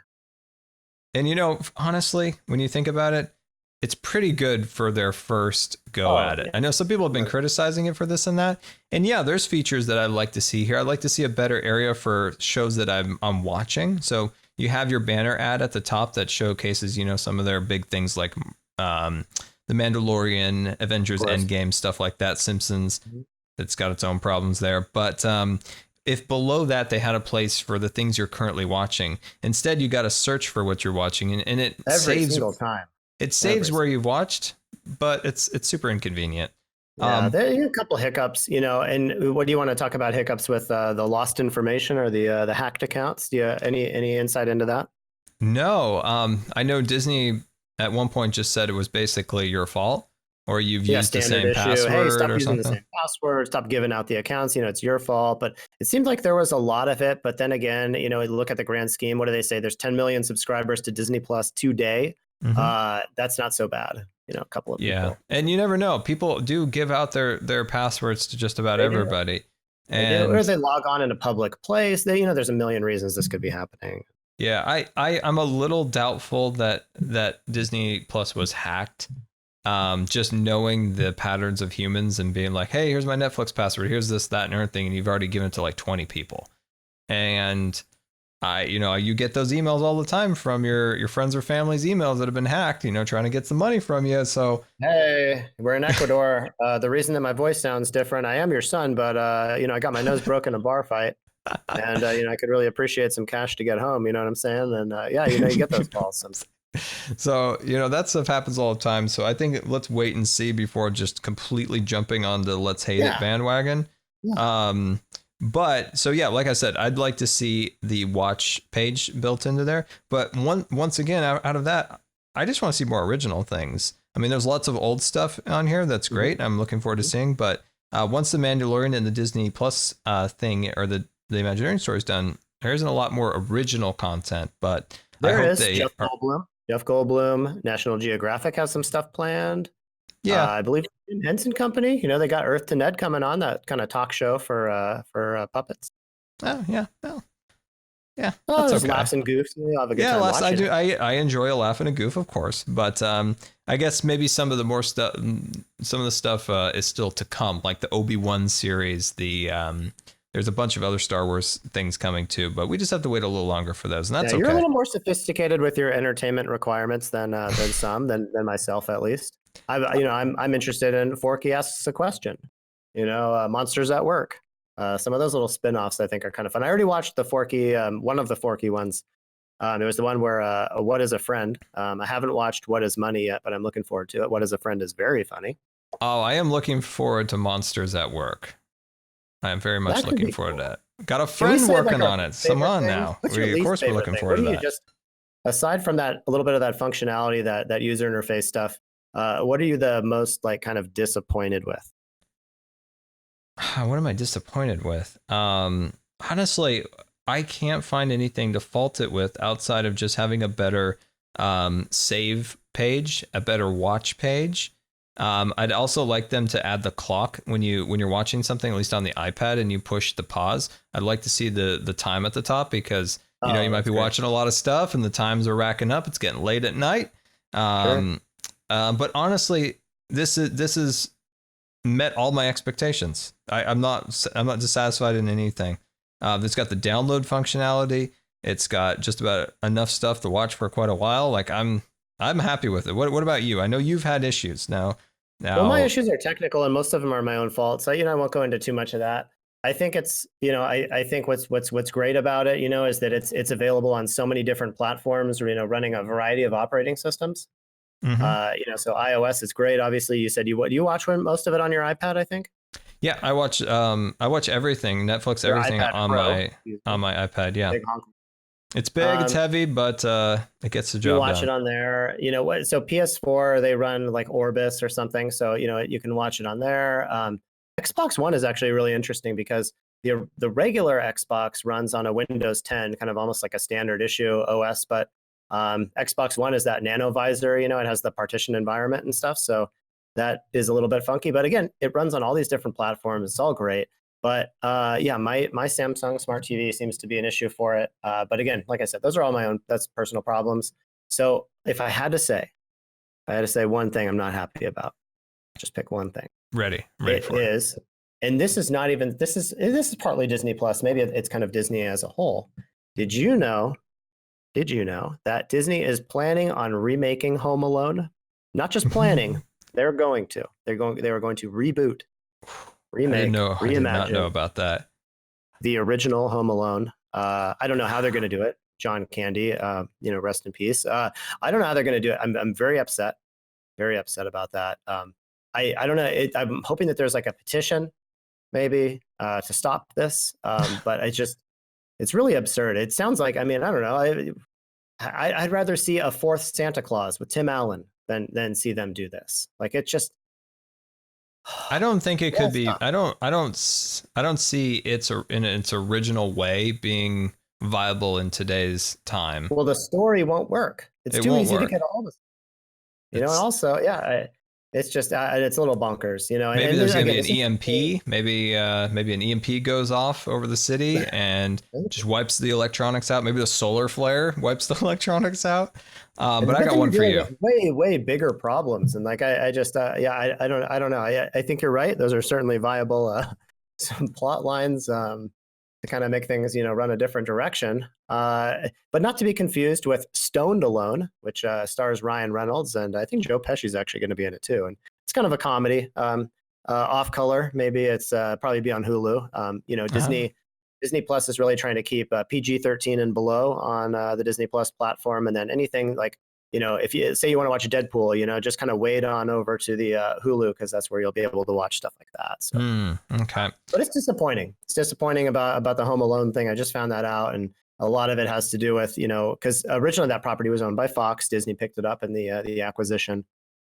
Speaker 1: And, honestly, when you think about it, it's pretty good for their first go at it. I know some people have been criticizing it for this and that. And yeah, there's features that I'd like to see here. I'd like to see a better area for shows that I'm watching. So you have your banner ad at the top that showcases, some of their big things like The Mandalorian, Avengers Endgame, stuff like that, Simpsons. It's got its own problems there. But if below that they had a place for the things you're currently watching, instead you got to search for what you're watching, and it
Speaker 2: every single time.
Speaker 1: It saves where you've watched, but it's super inconvenient.
Speaker 2: Yeah, there are a couple hiccups, and what do you want to talk about hiccups with the lost information or the hacked accounts? Do you any insight into that?
Speaker 1: No, I know Disney at one point just said it was basically your fault, or you've used the same password,
Speaker 2: hey, stop
Speaker 1: or
Speaker 2: using
Speaker 1: something.
Speaker 2: The same password, stop giving out the accounts, it's your fault. But it seemed like there was a lot of it. But then again, look at the grand scheme. What do they say? There's 10 million subscribers to Disney Plus today. That's not so bad. A couple of people.
Speaker 1: And you never know. People do give out their passwords to just about everybody.
Speaker 2: Or they log on in a public place. There's a million reasons this could be happening.
Speaker 1: Yeah, I'm a little doubtful that Disney Plus was hacked. Just knowing the patterns of humans and being like, hey, here's my Netflix password, here's this, that, and everything, and you've already given it to like 20 people. And you get those emails all the time from your friends or family's emails that have been hacked, trying to get some money from you. So,
Speaker 2: hey, we're in Ecuador. The reason that my voice sounds different, I am your son, but I got my nose broken in a bar fight, and I could really appreciate some cash to get home. You know what I'm saying? And you get those calls.
Speaker 1: So, that stuff happens all the time. So I think let's wait and see before just completely jumping on the let's hate it
Speaker 2: Yeah.
Speaker 1: bandwagon.
Speaker 2: Yeah.
Speaker 1: But so yeah, like I said, I'd like to see the watch page built into there. But once again, out of that, I just want to see more original things. I mean, there's lots of old stuff on here that's great. I'm looking forward to seeing. But once the Mandalorian and the Disney Plus thing or the Imagineering Story is done, there isn't a lot more original content. But I
Speaker 2: There
Speaker 1: hope
Speaker 2: is
Speaker 1: they
Speaker 2: Jeff
Speaker 1: are.
Speaker 2: Goldblum. Jeff Goldblum, National Geographic has some stuff planned.
Speaker 1: Yeah.
Speaker 2: I believe Henson Company. They got Earth to Ned coming on, that kind of talk show for puppets.
Speaker 1: Oh yeah. Oh yeah.
Speaker 2: Oh,
Speaker 1: That's
Speaker 2: there's
Speaker 1: okay.
Speaker 2: laughs and goofs. You'll have a good
Speaker 1: Yeah,
Speaker 2: time
Speaker 1: last I
Speaker 2: watching
Speaker 1: do.
Speaker 2: it.
Speaker 1: I enjoy a laugh and a goof, of course, but I guess maybe some of the more stuff, some of the stuff is still to come, like the Obi-Wan series. There's a bunch of other Star Wars things coming too, but we just have to wait a little longer for those, and that's
Speaker 2: Yeah, you're a
Speaker 1: okay.
Speaker 2: little more sophisticated with your entertainment requirements than than myself, at least. I'm interested in Forky asks a question. Monsters at Work. Some of those little spin-offs I think are kind of fun. I already watched the Forky, one of the Forky ones. It was the one where What is a Friend? I haven't watched What is Money yet, but I'm looking forward to it. What is a Friend is very funny.
Speaker 1: Oh, I am looking forward to Monsters at Work. I am very much
Speaker 2: That could
Speaker 1: looking
Speaker 2: be
Speaker 1: forward to
Speaker 2: cool.
Speaker 1: that. Got a
Speaker 2: Can we
Speaker 1: friend
Speaker 2: say like
Speaker 1: working
Speaker 2: our
Speaker 1: on it.
Speaker 2: least
Speaker 1: Come
Speaker 2: favorite
Speaker 1: on
Speaker 2: thing?
Speaker 1: now.
Speaker 2: What's your
Speaker 1: Of
Speaker 2: least
Speaker 1: course we're
Speaker 2: favorite
Speaker 1: looking
Speaker 2: thing?
Speaker 1: forward
Speaker 2: What
Speaker 1: to
Speaker 2: do you
Speaker 1: that.
Speaker 2: just aside from that a little bit of that functionality, that user interface stuff? What are you the most like kind of disappointed with?
Speaker 1: What am I disappointed with? Honestly, I can't find anything to fault it with outside of just having a better save page, a better watch page. I'd also like them to add the clock when you're watching something, at least on the iPad, and you push the pause. I'd like to see the time at the top because you
Speaker 2: Oh,
Speaker 1: might
Speaker 2: that's
Speaker 1: be
Speaker 2: great.
Speaker 1: watching a lot of stuff and the times are racking up. It's getting late at night.
Speaker 2: Sure.
Speaker 1: But honestly, this is met all my expectations. I'm not dissatisfied in anything. It's got the download functionality. It's got just about enough stuff to watch for quite a while. Like I'm happy with it. What about you? I know you've had issues now.
Speaker 2: Well, my
Speaker 1: Now,
Speaker 2: issues are technical, and most of them are my own fault. So, I won't go into too much of that. I think it's, I think what's great about it, is that it's available on so many different platforms, running a variety of operating systems.
Speaker 1: mhm.
Speaker 2: So iOS is great. Obviously, you said you watch most of it on your iPad, I think.
Speaker 1: Yeah, I watch everything, Netflix,
Speaker 2: Your
Speaker 1: everything
Speaker 2: iPad Pro, excuse
Speaker 1: on
Speaker 2: me,
Speaker 1: my iPad. Yeah,
Speaker 2: big honk.
Speaker 1: it's big, it's
Speaker 2: Um,
Speaker 1: heavy, but it gets the
Speaker 2: you
Speaker 1: job
Speaker 2: watch it
Speaker 1: done.
Speaker 2: on there. What? So PS4 they run like Orbis or something. So you can watch it on there. Xbox One is actually really interesting because the regular Xbox runs on a Windows 10, kind of almost like a standard issue OS, but Xbox One is that nano visor. It has the partition environment and stuff. So that is a little bit funky. But again, it runs on all these different platforms. It's all great. But yeah, my Samsung Smart TV seems to be an issue for it. But again, like I said, those are all my own. That's personal problems. So if I had to say one thing I'm not happy about, just pick one thing.
Speaker 1: Ready
Speaker 2: It
Speaker 1: for it.
Speaker 2: is, and this is not even. This is partly Disney Plus. Maybe it's kind of Disney as a whole. Did you know? Did you know that Disney is planning on remaking Home Alone? Not just planning, they're going to. They were going to reboot, remake,
Speaker 1: I did not know
Speaker 2: reimagine
Speaker 1: about that.
Speaker 2: the original Home Alone. I don't know how they're going to do it. John Candy, rest in peace. I don't know how they're going to do it. I'm very upset about that. I don't know. I'm hoping that there's like a petition, maybe, to stop this. But it's really absurd. It sounds like, I mean, I don't know. I'd rather see a fourth Santa Claus with Tim Allen than see them do this. Like it's just.
Speaker 1: I don't think it
Speaker 2: Well,
Speaker 1: could be.
Speaker 2: stop.
Speaker 1: I don't see in its original way being viable in today's time.
Speaker 2: Well, the story won't work. It's
Speaker 1: It
Speaker 2: too
Speaker 1: won't
Speaker 2: easy to
Speaker 1: work.
Speaker 2: get all this. And
Speaker 1: It's
Speaker 2: also, yeah, it's just it's a little bonkers,
Speaker 1: maybe
Speaker 2: And
Speaker 1: there's going to
Speaker 2: again,
Speaker 1: be an
Speaker 2: this is
Speaker 1: EMP. Maybe an EMP goes off over the city and just wipes the electronics out. Maybe the solar flare wipes the electronics out. But I
Speaker 2: but
Speaker 1: got
Speaker 2: then you're
Speaker 1: one for
Speaker 2: dealing
Speaker 1: you.
Speaker 2: with way bigger problems, and like I just yeah, I don't know. I think you're right. Those are certainly viable some plot lines to kind of make things run a different direction. But not to be confused with Stoned Alone, which stars Ryan Reynolds, and I think Joe Pesci's actually going to be in it too. And it's kind of a comedy. Off color, maybe it's probably be on Hulu.
Speaker 1: Uh,
Speaker 2: Disney Plus is really trying to keep PG-13 and below on the Disney Plus platform, and then anything like if you say you want to watch Deadpool, just kind of wade on over to the Hulu, because that's where you'll be able to watch stuff like that. So,
Speaker 1: okay.
Speaker 2: But it's disappointing. It's disappointing about the Home Alone thing. I just found that out, and a lot of it has to do with because originally that property was owned by Fox. Disney picked it up in the acquisition.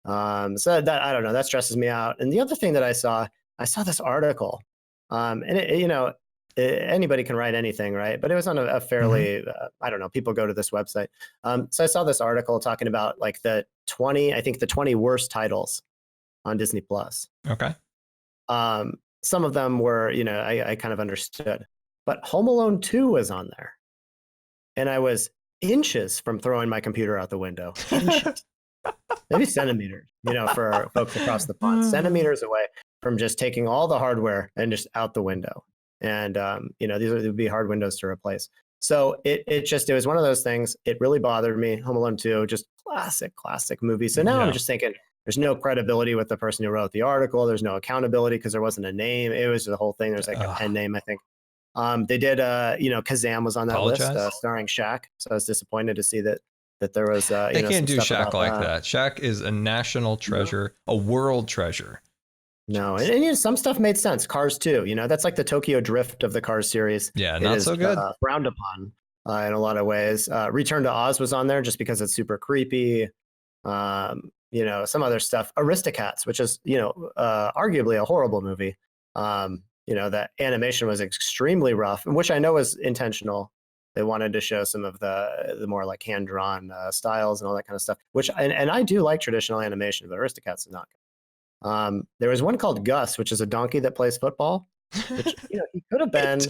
Speaker 2: So that I don't know. That stresses me out. And the other thing that I saw this article, and anybody can write anything, right? But it was on a fairly, I don't know, people go to this website. So I saw this article talking about like the 20 worst titles on Disney Plus.
Speaker 1: Okay.
Speaker 2: Some of them were, I kind of understood, but Home Alone 2 was on there. And I was inches from throwing my computer out the window. Inches. Maybe centimeters, for folks across the pond, centimeters away from just taking all the hardware and just out the window. And, these would be hard windows to replace. So it was one of those things. It really bothered me. Home Alone 2, just classic movie. So now I'm just thinking there's no credibility with the person who wrote the article. There's no accountability because there wasn't a name. It was the whole thing. There's like a pen name, I think. They did, Kazam was on that list, starring Shaq. So I was disappointed to see that there was,
Speaker 1: they can't do Shaq like that. Shaq is a national treasure, a world treasure.
Speaker 2: No, and some stuff made sense. Cars 2, that's like the Tokyo Drift of the Cars series.
Speaker 1: Yeah, not so good.
Speaker 2: Frowned upon in a lot of ways. Return to Oz was on there just because it's super creepy. Some other stuff. Aristocats, which is, arguably a horrible movie. That animation was extremely rough, which I know was intentional. They wanted to show some of the more like hand-drawn styles and all that kind of stuff, which, and I do like traditional animation, but Aristocats is not good. There was one called Gus, which is a donkey that plays football, which, he could have been,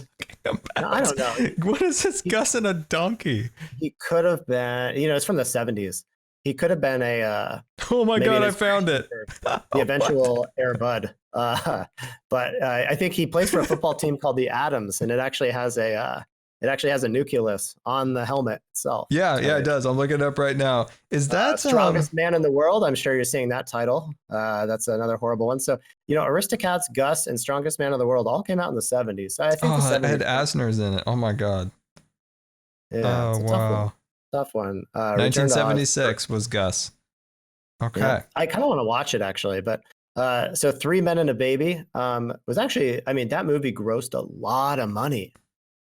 Speaker 2: I don't know.
Speaker 1: What is this Gus and a donkey?
Speaker 2: He could have been, it's from the 70s. He could have been
Speaker 1: oh my God, I found it.
Speaker 2: The eventual Air Bud. But I think he plays for a football team called the Adams, and it actually has a nucleus on the helmet itself.
Speaker 1: Yeah, it does. I'm looking it up right now. Is that
Speaker 2: Strongest Man in the World? I'm sure you're seeing that title. That's another horrible one. So, Aristocats, Gus, and Strongest Man in the World all came out in the 70s. So I think the 70s.
Speaker 1: It had Asner's in it. Oh my God.
Speaker 2: Yeah, it's a wow. Tough one.
Speaker 1: 1976 was Gus. Okay.
Speaker 2: Yeah, I kind of want to watch it actually, but so Three Men and a Baby was actually, that movie grossed a lot of money.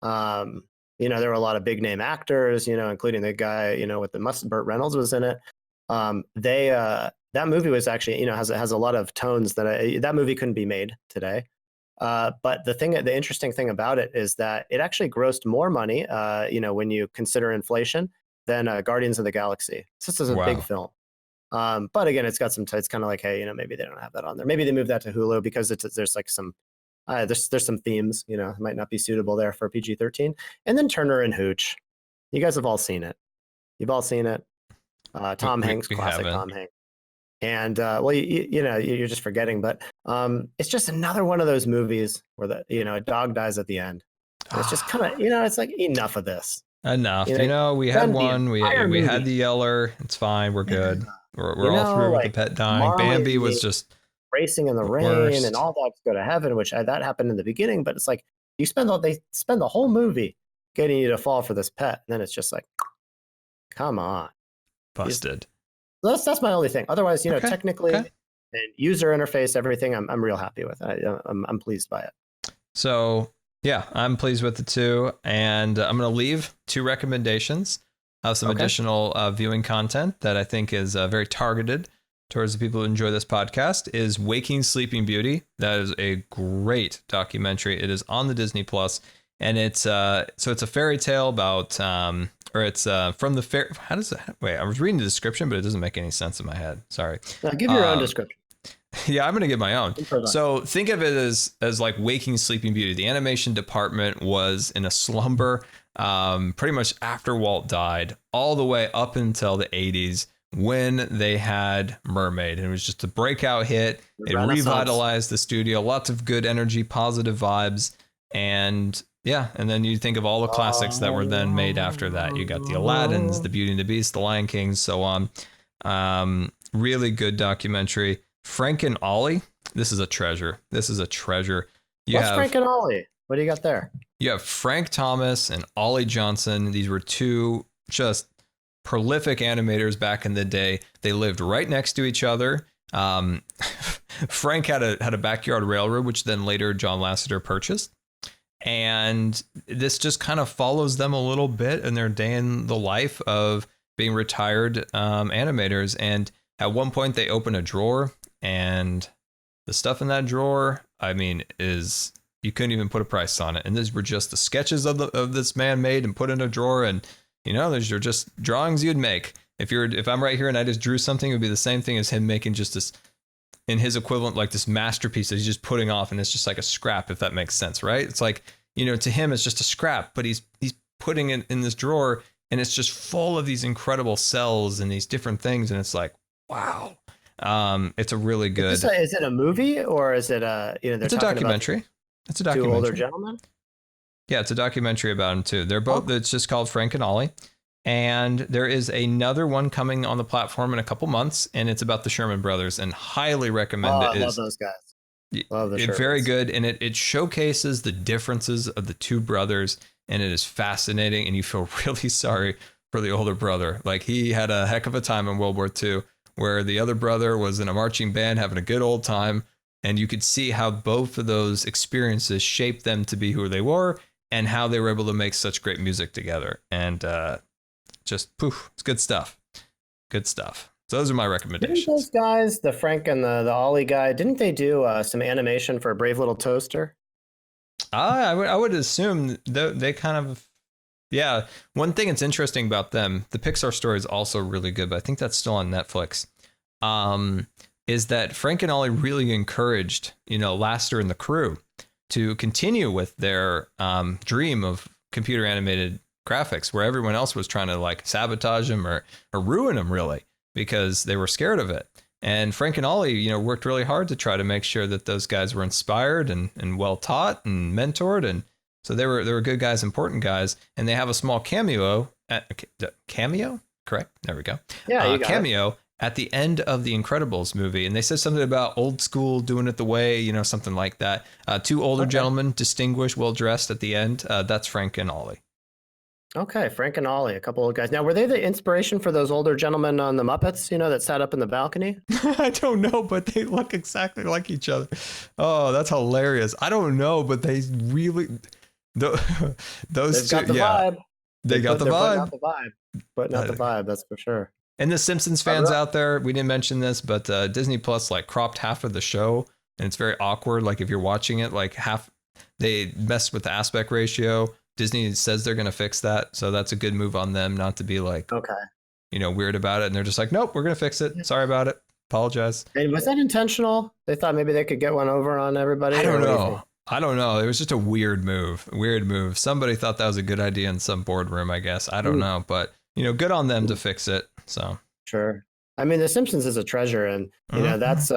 Speaker 2: There were a lot of big name actors, including the guy, with the Burt Reynolds was in it. That movie was actually, has a lot of tones that movie couldn't be made today. But the interesting thing about it is that it actually grossed more money, when you consider inflation, than Guardians of the Galaxy. This is a big film. But again, it's got some, it's kind of like, hey, maybe they don't have that on there. Maybe they moved that to Hulu because there's like some, there's some themes, might not be suitable there for PG-13. And then Turner and Hooch. You guys have all seen it. You've all seen it. Tom Hanks, classic Tom Hanks. And you're just forgetting, but it's just another one of those movies where a dog dies at the end. And it's just kind of, it's like enough of this.
Speaker 1: Enough. We had one. We had the Yeller. It's fine. We're good. We're all through with the pet dying.
Speaker 2: Marley,
Speaker 1: Bambi was just
Speaker 2: racing in the rain,
Speaker 1: worst.
Speaker 2: and all dogs go to heaven, which that happened in the beginning. But it's like they spend the whole movie getting you to fall for this pet, and then it's just like, come on,
Speaker 1: busted.
Speaker 2: That's my only thing. Otherwise, technically and user interface, everything, I'm real happy with. I'm pleased by it.
Speaker 1: So yeah, I'm pleased with the two, and I'm going to leave 2 recommendations of some additional viewing content that I think is very targeted towards the people who enjoy this podcast. Is Waking Sleeping Beauty. That is a great documentary. It is on the Disney Plus, and it's it's a fairy tale about it's from the fair. How does it? Wait, I was reading the description, but it doesn't make any sense in my head. Sorry.
Speaker 2: Now give your own description.
Speaker 1: Yeah, I'm going to give my own. So think of it as like Waking Sleeping Beauty. The animation department was in a slumber pretty much after Walt died, all the way up until the 80s when they had Mermaid. And it was just a breakout hit. It revitalized the studio. Lots of good energy, positive vibes. And yeah, and then you think of all the classics that were then made after that. You got the Aladdins, the Beauty and the Beast, the Lion King, so on. Really good documentary. Frank and Ollie. This is a treasure. What's
Speaker 2: Frank and Ollie? What do you got there?
Speaker 1: You have Frank Thomas and Ollie Johnson. These were 2 just prolific animators back in the day. They lived right next to each other. Frank had a backyard railroad, which then later John Lasseter purchased. And this just kind of follows them a little bit in their day in the life of being retired animators. And at one point they open a drawer, and the stuff in that drawer, I mean, is you couldn't even put a price on it. And these were just the sketches of this man made and put in a drawer. And, you know, those are just drawings you'd make. If I'm right here and I just drew something, it would be the same thing as him making just this, in his equivalent, like this masterpiece that he's just putting off, and it's just like a scrap, if that makes sense, right? It's like, you know, to him it's just a scrap, but he's putting it in this drawer, and it's just full of these incredible cells and these different things, and it's like, wow. It's a really good.
Speaker 2: Is it a movie or is it a, you know,
Speaker 1: it's a documentary. It's a documentary.
Speaker 2: Two older gentlemen?
Speaker 1: Yeah, it's a documentary about him too. They're both. It's just called Frank and Ollie. And there is another one coming on the platform in a couple months, and it's about the Sherman brothers, and highly recommend it.
Speaker 2: I love those guys. Love the Shermans.
Speaker 1: Very good, and it showcases the differences of the two brothers, and it is fascinating, and you feel really sorry for the older brother. Like, he had a heck of a time in World War II, where the other brother was in a marching band having a good old time, and you could see how both of those experiences shaped them to be who they were, and how they were able to make such great music together. And just poof, it's good stuff. Good stuff. So those are my recommendations.
Speaker 2: Didn't those guys, the Frank and the Ollie guy, didn't they do some animation for Brave Little Toaster?
Speaker 1: I would assume they kind of, yeah. One thing that's interesting about them, the Pixar story is also really good, but I think that's still on Netflix. Is that Frank and Ollie really encouraged, you know, Lasseter and the crew to continue with their dream of computer animated graphics, where everyone else was trying to like sabotage them or ruin them, really, because they were scared of it. And Frank and Ollie, you know, worked really hard to try to make sure that those guys were inspired and well taught and mentored, and so they were good guys, important guys. And they have a small cameo correct? There we go.
Speaker 2: Yeah, you got
Speaker 1: cameo
Speaker 2: it.
Speaker 1: At the end of the Incredibles movie, and they said something about old school, doing it the way, you know, something like that. Two older gentlemen, distinguished, well dressed at the end. That's Frank and Ollie.
Speaker 2: Okay, Frank and Ollie, a couple of guys. Now, were they the inspiration for those older gentlemen on the Muppets, you know, that sat up in the balcony?
Speaker 1: I don't know, but they look exactly like each other. Oh, that's hilarious. I don't know, but they really, those
Speaker 2: They've
Speaker 1: two,
Speaker 2: got the vibe.
Speaker 1: They got the vibe.
Speaker 2: Putting out the vibe, that's for sure.
Speaker 1: And the Simpsons fans out there, we didn't mention this, but Disney Plus like cropped half of the show, and it's very awkward. Like, if you're watching it, like they messed with the aspect ratio. Disney says they're going to fix that, so that's a good move on them, not to be like, you know, weird about it. And they're just like, nope, we're going to fix it. Sorry about it. Apologize.
Speaker 2: And was that intentional? They thought maybe they could get one over on everybody?
Speaker 1: I don't know. It was just a weird move. Somebody thought that was a good idea in some boardroom, I guess. I don't know, but you know, good on them to fix it. So
Speaker 2: sure. I mean, The Simpsons is a treasure, and you know, that's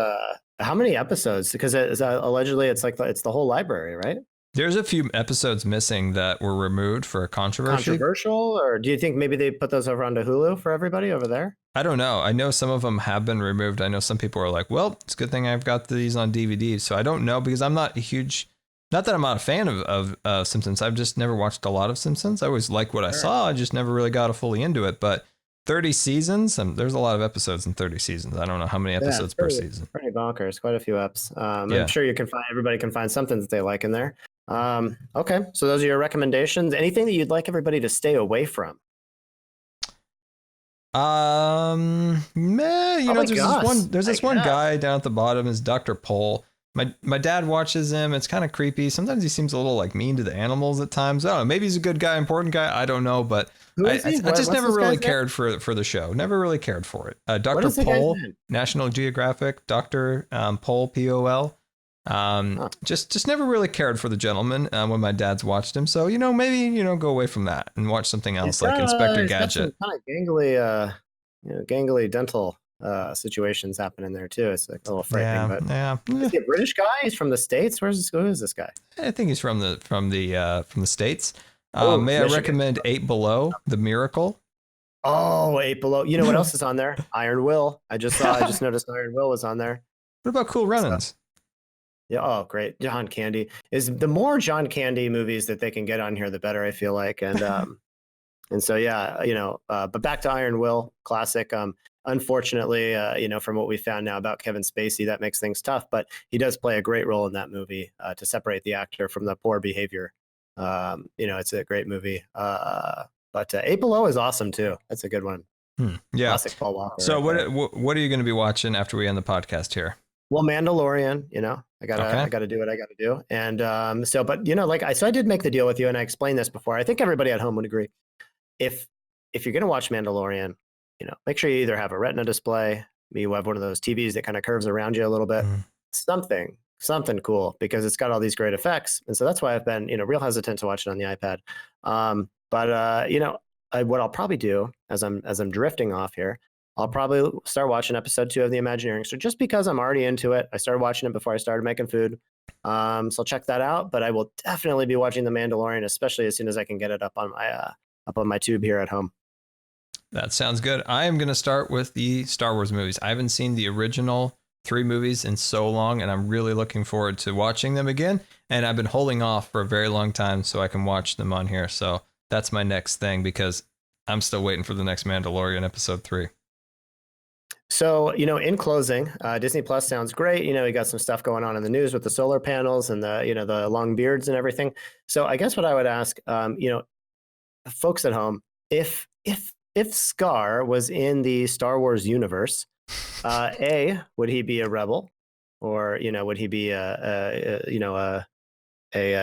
Speaker 2: how many episodes? Because allegedly it's the whole library, right?
Speaker 1: There's a few episodes missing that were removed for a controversy.
Speaker 2: Controversial, or do you think maybe they put those over onto Hulu for everybody over there?
Speaker 1: I don't know. I know some of them have been removed. I know some people are like, well, it's a good thing I've got these on DVD. So I don't know, because I'm not a huge, not that I'm not a fan of Simpsons. I've just never watched a lot of Simpsons. I always liked what I saw. I just never really got fully into it. But 30 seasons, there's a lot of episodes in 30 seasons. I don't know how many episodes per season.
Speaker 2: Pretty bonkers. Quite a few eps. I'm sure everybody can find something that they like in there. Okay, so those are your recommendations. Anything that you'd like everybody to stay away from?
Speaker 1: You know, there's this one guy down at the bottom is Dr. Pole. My dad watches him. It's kind of creepy. Sometimes he seems a little like mean to the animals at times. I don't know. Maybe he's a good guy, important guy. I don't know, but I just never really cared for the show. Never really cared for it. Dr. Pole, National Geographic, Dr. Pole, Pol. Just never really cared for the gentleman when my dad's watched him. So, you know, maybe, you know, go away from that and watch something else like Inspector Gadget.
Speaker 2: Kind of gangly dental situations happening there too. It's like a little frightening. Is he a British guy? He's from the States. Who is this guy?
Speaker 1: I think he's from the States. May I recommend 8 Below, The Miracle?
Speaker 2: Oh, 8 Below. You know what else is on there? Iron Will. I just noticed Iron Will was on there.
Speaker 1: What about Cool Runnings?
Speaker 2: Yeah. Oh, great. John Candy. The more John Candy movies that they can get on here, the better, I feel like. And And so, yeah, but back to Iron Will, classic. Unfortunately, from what we found now about Kevin Spacey, that makes things tough. But he does play a great role in that movie to separate the actor from the poor behavior. It's a great movie. But Eight Below is awesome too. That's a good one.
Speaker 1: Yeah.
Speaker 2: Classic Paul Walker.
Speaker 1: So what are you going to be watching after we end the podcast here?
Speaker 2: Well, Mandalorian, I gotta do what I gotta do. And I did make the deal with you, and I explained this before. I think everybody at home would agree. If you're gonna watch Mandalorian, make sure you either have a Retina display, you have one of those TVs that kind of curves around you a little bit, something cool, because it's got all these great effects. And so that's why I've been, real hesitant to watch it on the iPad. What I'll probably do as I'm drifting off here, I'll probably start watching episode 2 of the Imagineering Story, just because I'm already into it. I started watching it before I started making food. So I'll check that out, but I will definitely be watching The Mandalorian, especially as soon as I can get it up on my tube here at home.
Speaker 1: That sounds good. I am going to start with the Star Wars movies. I haven't seen the original 3 movies in so long, and I'm really looking forward to watching them again. And I've been holding off for a very long time so I can watch them on here. So that's my next thing, because I'm still waiting for the next Mandalorian episode 3.
Speaker 2: So, in closing, Disney Plus sounds great. We got some stuff going on in the news with the solar panels and the long beards and everything. So I guess what I would ask, folks at home, if Scar was in the Star Wars universe, would he be a rebel, or would he be a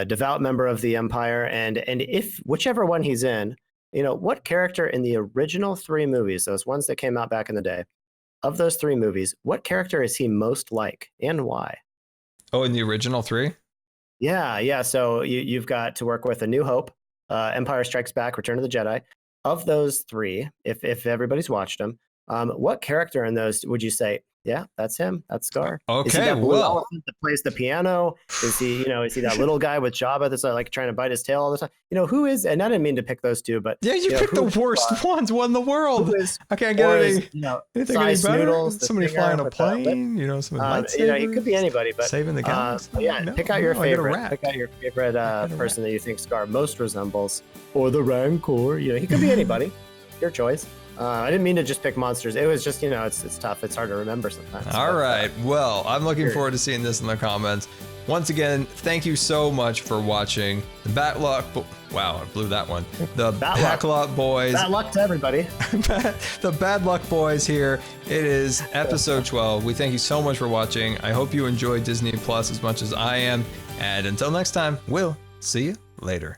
Speaker 2: devout member of the Empire? And if whichever one he's in, what character in the original 3 movies, those ones that came out back in the day, of those 3 movies, what character is he most like, and why?
Speaker 1: Oh, in the original 3?
Speaker 2: Yeah. So you've got to work with A New Hope, Empire Strikes Back, Return of the Jedi. Of those 3, if everybody's watched them, what character in those would you say, yeah, that's him, that's Scar?
Speaker 1: Okay,
Speaker 2: is he that blue elephant that plays the piano? Is he, is he that little guy with Jabba that's like trying to bite his tail all the time? Who is? And I didn't mean to pick those 2, but
Speaker 1: yeah, you picked the worst ones. What in the world? I can't get anything any better.
Speaker 2: Noodles,
Speaker 1: somebody flying a plane, some lightsabers.
Speaker 2: It could be anybody, but
Speaker 1: saving the galaxy.
Speaker 2: Pick out your favorite. Pick out your favorite person that you think Scar most resembles, or the Rancor. He could be anybody. Your choice. I didn't mean to just pick monsters. It was just, it's tough. It's hard to remember sometimes.
Speaker 1: All right. Well, I'm looking forward to seeing this in the comments. Once again, thank you so much for watching the Backlot. Wow, I blew that one. The Backlot Boys.
Speaker 2: Bad luck to everybody.
Speaker 1: The Bad Luck Boys here. It is episode 12. We thank you so much for watching. I hope you enjoy Disney Plus as much as I am. And until next time, we'll see you later.